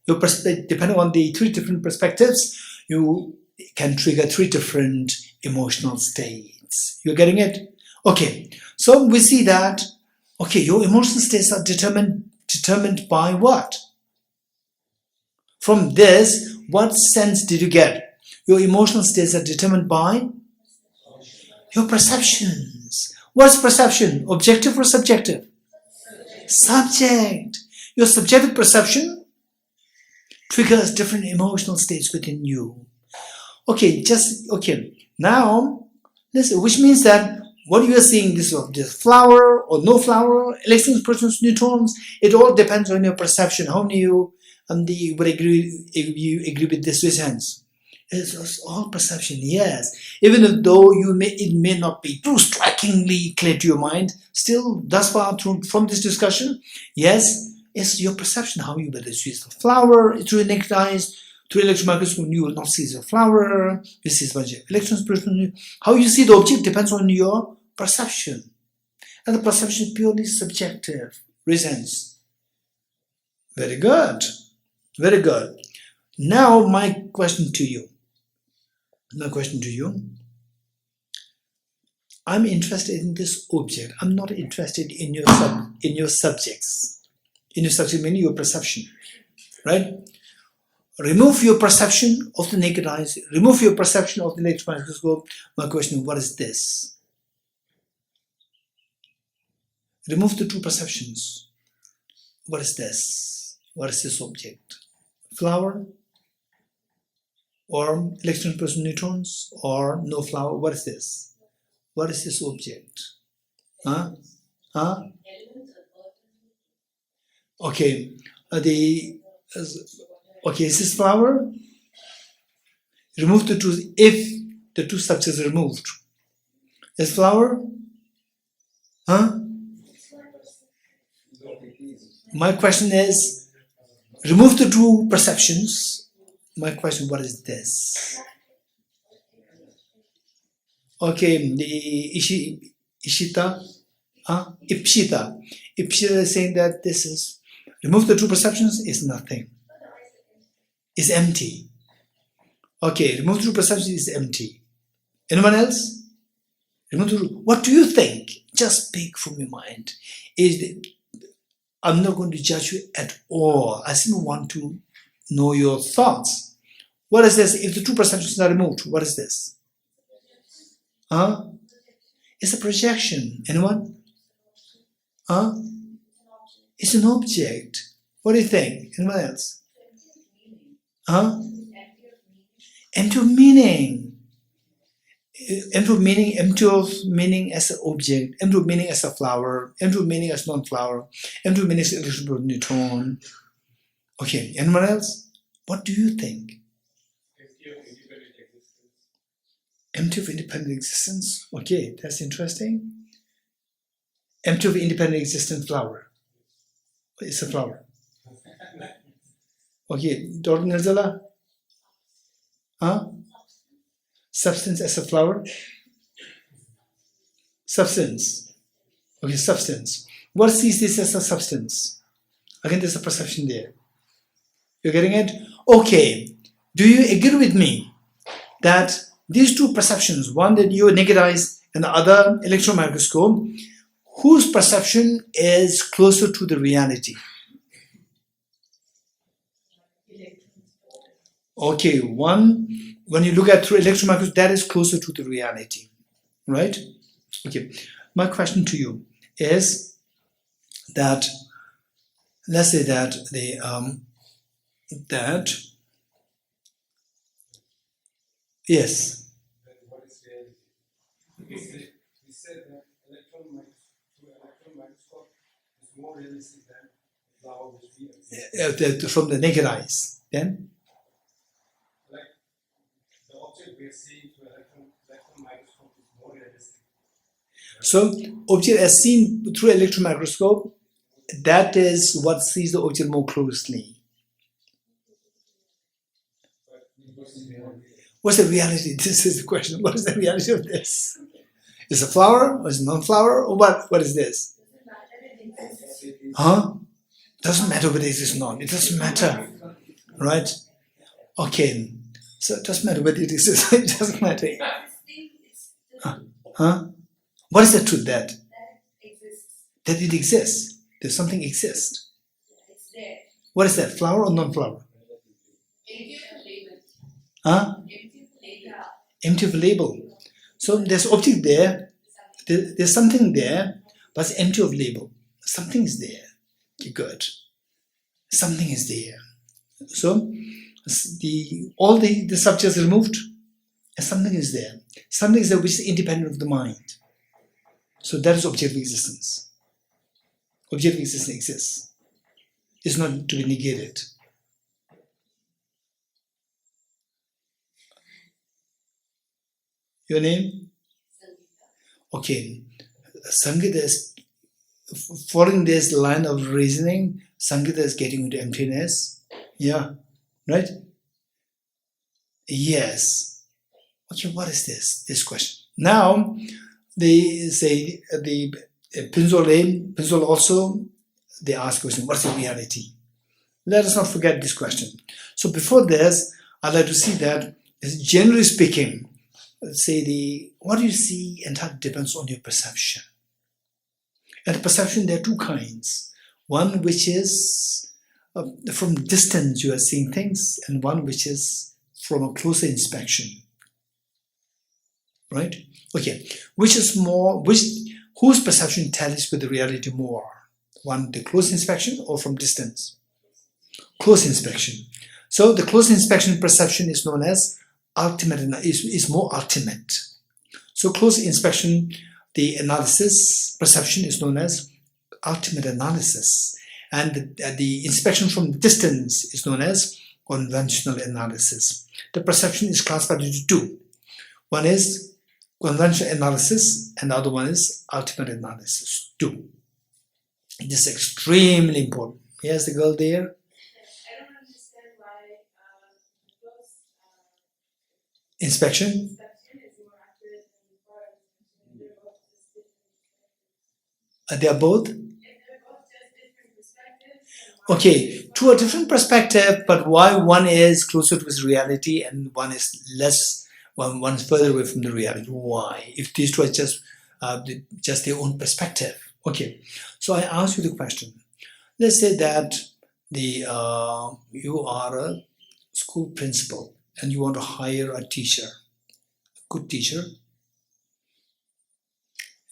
your perspective, depending on the three different perspectives, you can trigger three different emotional states. You're getting it? Okay. So we see that, okay, your emotional states are determined by what? From this, what sense did you get? Your emotional states are determined by your perceptions. What's perception? Objective or subjective? Subject. Your subjective perception triggers different emotional states within you. Okay, now, listen, which means that what you are seeing, this flower or no flower, electrons, protons, neutrons, it all depends on your perception. How many you would agree with this sense? It's all perception, yes. Even though it may not be too strikingly clear to your mind, still, thus far from this discussion, yes, it's your perception, how you whether you see the flower through your naked eyes, through electron microscope, you will not see the flower, you see a bunch of electrons, protons. How you see the object depends on your perception. And the perception is purely subjective, reasons. Very good. Very good. Now my question to you. I'm interested in this object. I'm not interested in your subjects. In your subject meaning your perception. Right? remove your perception of the naked eyes, remove your perception of the electron microscope. My question, what is this? Remove the two perceptions. What is this? What is this object? Flower? Or electron plus neutrons? Or no flower? What is this? What is this object? Huh? Huh? Okay. Okay, is this flower? Remove the two. If the two structures are removed, is flower? Huh? My question is, remove the two perceptions. My question, what is this? Okay, the Ipshita is saying that this is, remove the two perceptions is nothing. It's empty. Okay, remove the two perceptions is empty. Anyone else? Remove the two. What do you think? Just speak from your mind. I'm not going to judge you at all. I simply want to know your thoughts. What is this? If the two perceptions are removed, what is this? Huh? It's a projection. Anyone? Huh? It's an object. What do you think? Anyone else? Huh? Empty of meaning. Empty of meaning as an object, empty of meaning as a flower, empty of meaning as non-flower, empty of meaning as electron neutron. Okay, anyone else? What do you think? Empty of independent existence. Okay, that's interesting. Empty of independent existent flower. It's a flower. Okay, Dr. Nirzala? Huh? Substance as a flower? Substance. Okay, substance. What sees this as a substance? Again, there's a perception there. You're getting it? Okay. Do you agree with me that these two perceptions, one that your naked eyes and the other electron microscope, whose perception is closer to the reality? Okay, one, when you look at through electron microscope, that is closer to the reality, right? Okay, my question to you is that, let's say that yes. What is reality? We said that electron microscope is more realistic than flower which we see. From the naked eyes, then? The object we are seeing through electron microscope is more realistic. So, object as seen through electron microscope, that is what sees the object more closely. What's the reality? This is the question. What is the reality of this? Is it a flower or is it non-flower or what? What is this? Huh? Doesn't matter whether it is not. It doesn't matter, right? Okay. So it doesn't matter whether it exists. It doesn't matter. Huh? What is the truth that? That it exists. There's something exists. It's there. What is that? Flower or non-flower? Huh? Empty of label. So there's object there. There's something there, but it's empty of label. Something is there. Okay, good. Something is there. So all the subjects removed, and something is there. Something is there which is independent of the mind. So that is objective existence. Objective existence exists. It's not to be negated. Your name? Okay. Sangita is following this line of reasoning. Sangita is getting into emptiness. Yeah. Right? Yes. Okay, what is this? This question. Now, they say the Pinzol also, they ask question, what's the reality? Let us not forget this question. So before this, I'd like to see that, generally speaking, say what you see entirely depends on your perception. And perception, there are two kinds. One which is from distance you are seeing things, and one which is from a closer inspection. Right? Okay. Which is more, whose perception tallies with the reality more? One, the close inspection, or from distance? Close inspection. So the close inspection perception is known as ultimate, is more ultimate. So close inspection, the analysis perception is known as ultimate analysis. And the inspection from distance is known as conventional analysis. The perception is classified into two. One is conventional analysis and the other one is ultimate analysis. Two. This is extremely important. Yes, the girl there? I don't understand why those Inspection? inspection is more accurate than the forest inspection. They're both just different perspectives. They are both? If they're both just different perspectives, then why Okay, to a different perspective, but why one is closer to his reality and one is less, one is further away from the reality? Why? If these two are just their own perspective. Okay, so I ask you the question. Let's say that you are a school principal and you want to hire a teacher, a good teacher,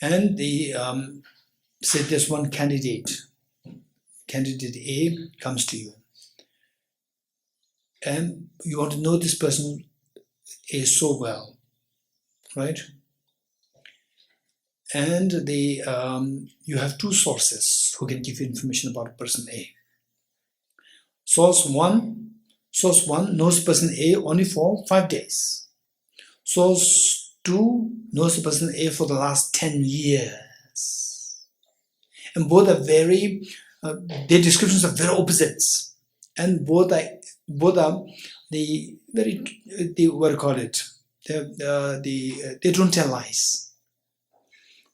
and say there's one candidate A comes to you, and you want to know this person A so well, right? And you have two sources who can give you information about person A. Source one knows person A only for 5 days. Source 2 knows the person A for the last 10 years. And both are their descriptions are very opposites. And both are the very, what do you call it? They don't tell lies.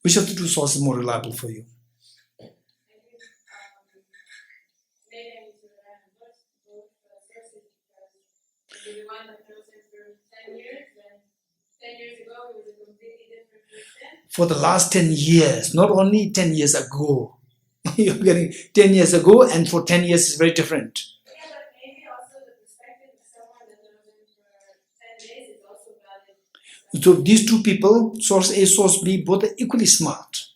Which of the two sources is more reliable for you? maybe I need to learn both sources because maybe the one that knows him for 10 years, then 10 years ago he was a completely different person. For the last 10 years, not only 10 years ago. You're getting 10 years ago, and for 10 years is very different. Yeah, but maybe also the perspective of someone that knows him for 10 days is also valid. So these two people, source A, source B, both are equally smart.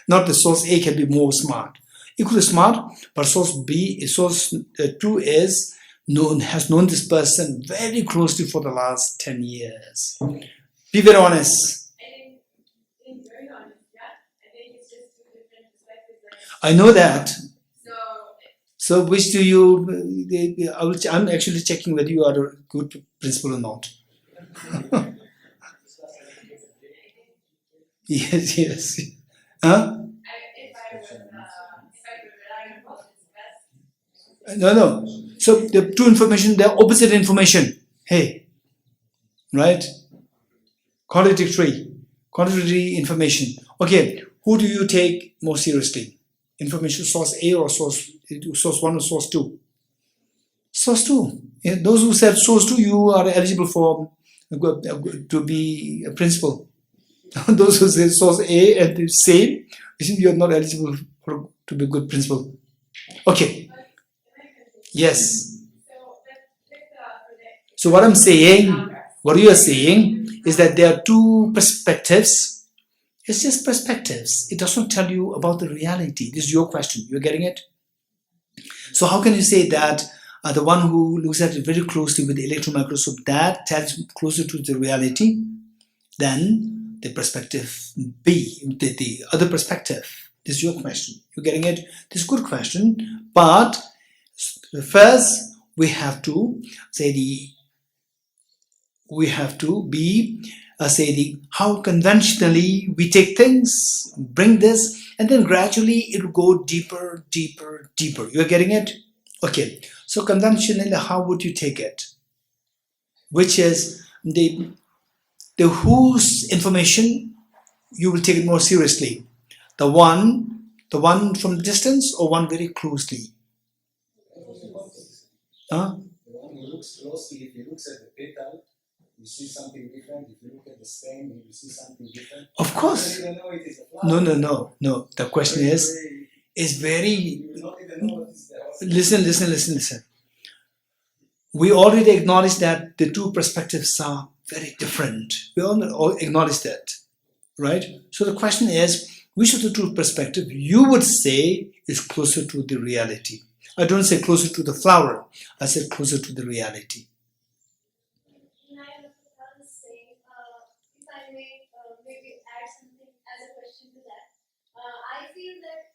Not the source A can be more smart. Equally smart, but source 2 has known this person very closely for the last 10 years. Be very honest. I think, being very honest, yeah, I think it's just two different perspectives. I know that. So, So which do you, I'm actually checking whether you are a good principal or not. Yes. Huh? if I could rely on both, it's best. No. So the two information, they're opposite information. Hey. Right? Contradictory information. Okay, who do you take more seriously? Information source A or source 1 or source 2? Source 2. Yeah, those who said source 2, you are eligible for to be a principal. Those who say source A and the same, you are not eligible to be a good principal. Okay. Yes. So what I'm saying, what you are saying is that there are two perspectives. It's just perspectives. It does not tell you about the reality. This is your question. You're getting it? So how can you say that the one who looks at it very closely with the electron microscope, that tells closer to the reality than the perspective B, the other perspective? This is your question. You're getting it? This is a good question. But first, we have to say how conventionally we take things, bring this, and then gradually it will go deeper. You're getting it? Okay. So conventionally, how would you take it? Which is the whose information you will take it more seriously? The one from distance or one very closely? Huh? The one who looks closely, if he looks at the petal, you see something different. If you look at the stem, you see something different. Of course. You don't know it is a flower. No. The question is, is very. You don't even know what is the Listen. We already acknowledged that the two perspectives are very different. We all acknowledge that, right? So the question is, which of the two perspectives you would say is closer to the reality? I don't say closer to the flower. I said closer to the reality. I was saying, if I may maybe add something as a question to that, I feel that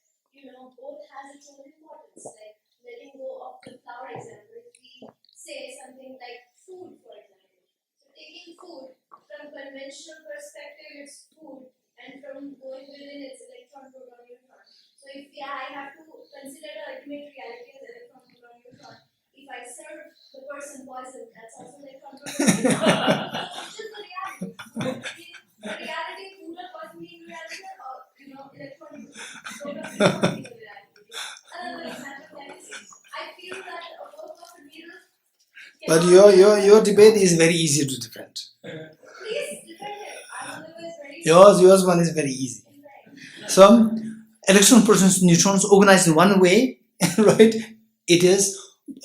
both has its own importance. Like letting go of the flower example, if we say something like food, for example. So taking food from conventional perspective, it's food, and from going within its electron, proton, neutron. So if I have to consider the ultimate reality as electron, proton, neutron, if I serve the person poison, that's also electron, proton, neutron. It's just the reality. The reality, food or poison being reality, or electron, proton, neutron being reality. Another example that is, I feel that a work of a needle. But your debate is very easy to defend. Please defend it. Otherwise, very. Yours one is very easy. So electron, protons, neutrons organized in one way, right? It is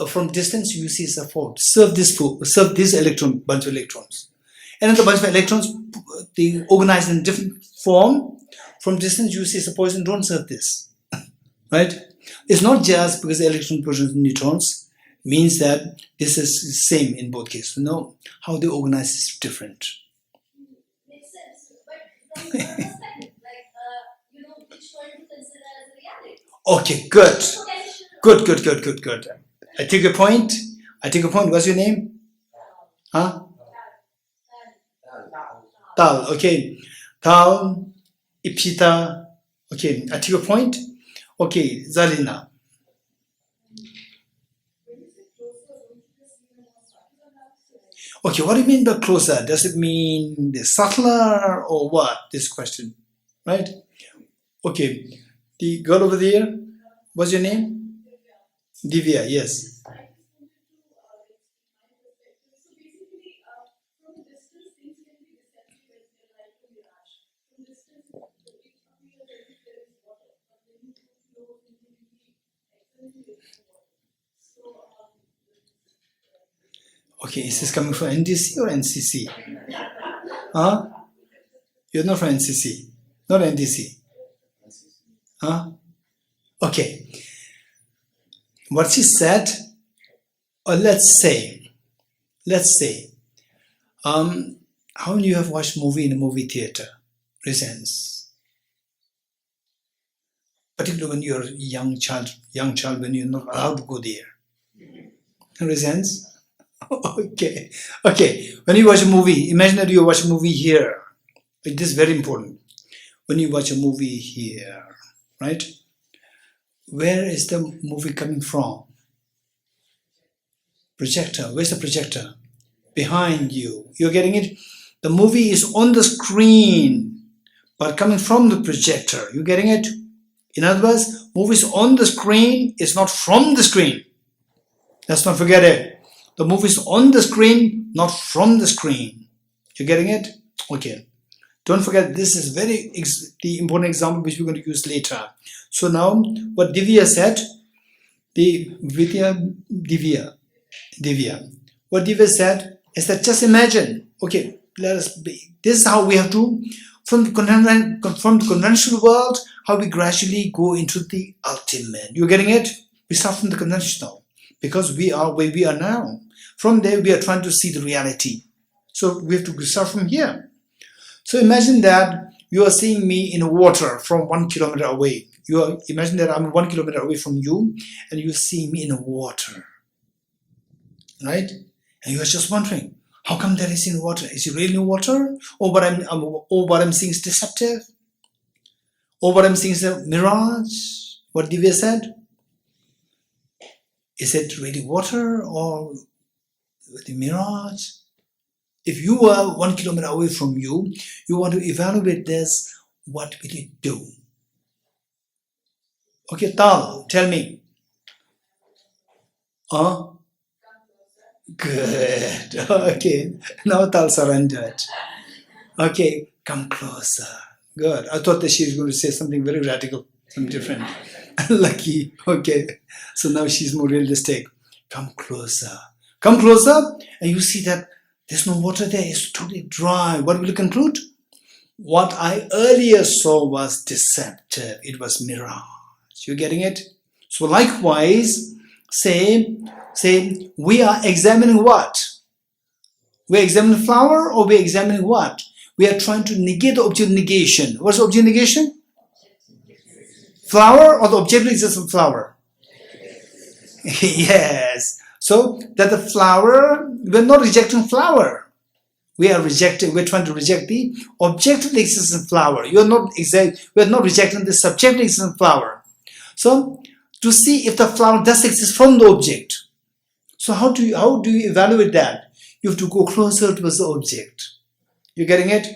from distance you see it's a fold. Serve this electron, bunch of electrons. And then the bunch of electrons, they organize in different form. From distance you see it's a poison, don't serve this. Right? It's not just because the electron, protons, neutrons means that this is the same in both cases. No, how they organize is different. Makes sense. But from your perspective, like, which one to consider as a reality? Okay, good. Good. I take your point. What's your name? Huh? Tal. Okay. Tal, Ipshita. Okay, I take your point. Okay, Zalina. Okay, what do you mean by closer? Does it mean the subtler or what? This question, right? Okay, the girl over there, what's your name? Divya, yes. Okay, is this coming from NDC or NCC? Huh? You're not from NCC, not NDC. Huh? Okay. What she said, or let's say, how many of you have watched movie in a movie theater? Presents. Particularly when you're a young child when you're not allowed to go there. Presents? Okay. When you watch a movie, imagine that you watch a movie here. This is very important. When you watch a movie here, right? Where is the movie coming from? Projector. Where's the projector? Behind you. You're getting it? The movie is on the screen, but coming from the projector. You getting it? In other words, movies on the screen is not from the screen. Let's not forget it. The movie is on the screen, not from the screen. You getting it? Okay. Don't forget, this is the important example which we're going to use later. So now, what Divya said, Divya. What Divya said is that just imagine, okay, this is how we have to, from the conventional world, how we gradually go into the ultimate. You're getting it? We start from the conventional, because we are where we are now. From there, we are trying to see the reality. So we have to start from here. So imagine that you are seeing me in water from 1 kilometer away. Imagine that I'm 1 kilometer away from you, and you see me in water, right? And you are just wondering, how come that is in water? Is it really in water, or what I'm seeing is deceptive, or what I'm seeing is a mirage? What Divya said? Is it really water or the mirage? If you are 1 kilometer away from you, you want to evaluate this, what will you do? Okay, Tal, tell me. Good. Okay, now Tal surrendered. Okay, come closer. Good. I thought that she was going to say something very radical, something different. Lucky. Okay. So now she's more realistic. Come closer. Come closer, and you see that there's no water there. It's totally dry. What will you conclude? What I earlier saw was deceptive. It was mirage. You're getting it? So likewise, say, we are examining what? We're examining flower, or we're examining what? We are trying to negate the object negation. What's object negation? Flower, or the object existence of flower? Yes. So that the flower, we're not rejecting flower. We're trying to reject the objective existence of flower. We're not rejecting the subjective existence of flower. So to see if the flower does exist from the object. So how do you evaluate that? You have to go closer towards the object. You're getting it?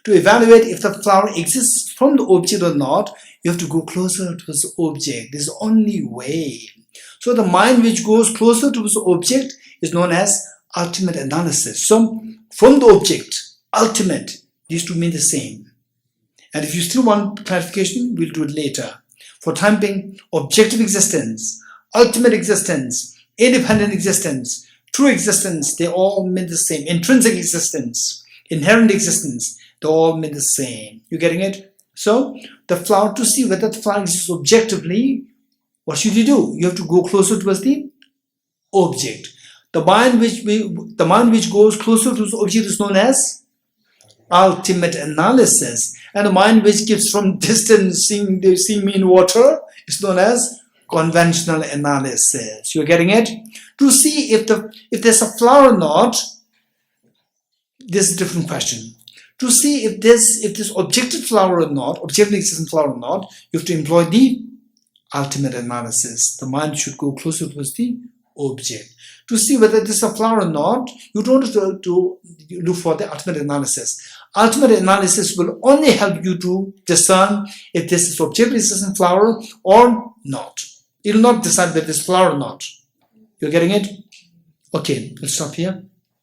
To evaluate if the flower exists from the object or not, you have to go closer towards the object. This is the only way. So the mind which goes closer towards the object is known as ultimate analysis. So from the object, ultimate, these two mean the same. And if you still want clarification, we'll do it later. For time being, objective existence, ultimate existence, independent existence, true existence, they all mean the same. Intrinsic existence, inherent existence, they all mean the same. You getting it? So the flower, to see whether the flower exists objectively, what should you do? You have to go closer towards the object. The mind which goes closer to the object is known as ultimate analysis, and the mind which keeps from distance, seeing me in water, is known as conventional analysis. You're getting it? To see if there's a flower or not, this is a different question. To see if this objective flower or not, objectively existing flower or not, you have to employ the ultimate analysis. The mind should go closer towards the object. To see whether this is a flower or not, you don't have to look for the ultimate analysis. Ultimate analysis will only help you to discern if this is objectively existing flower or not. It will not decide whether it's flower or not. You're getting it? Okay, let's stop here.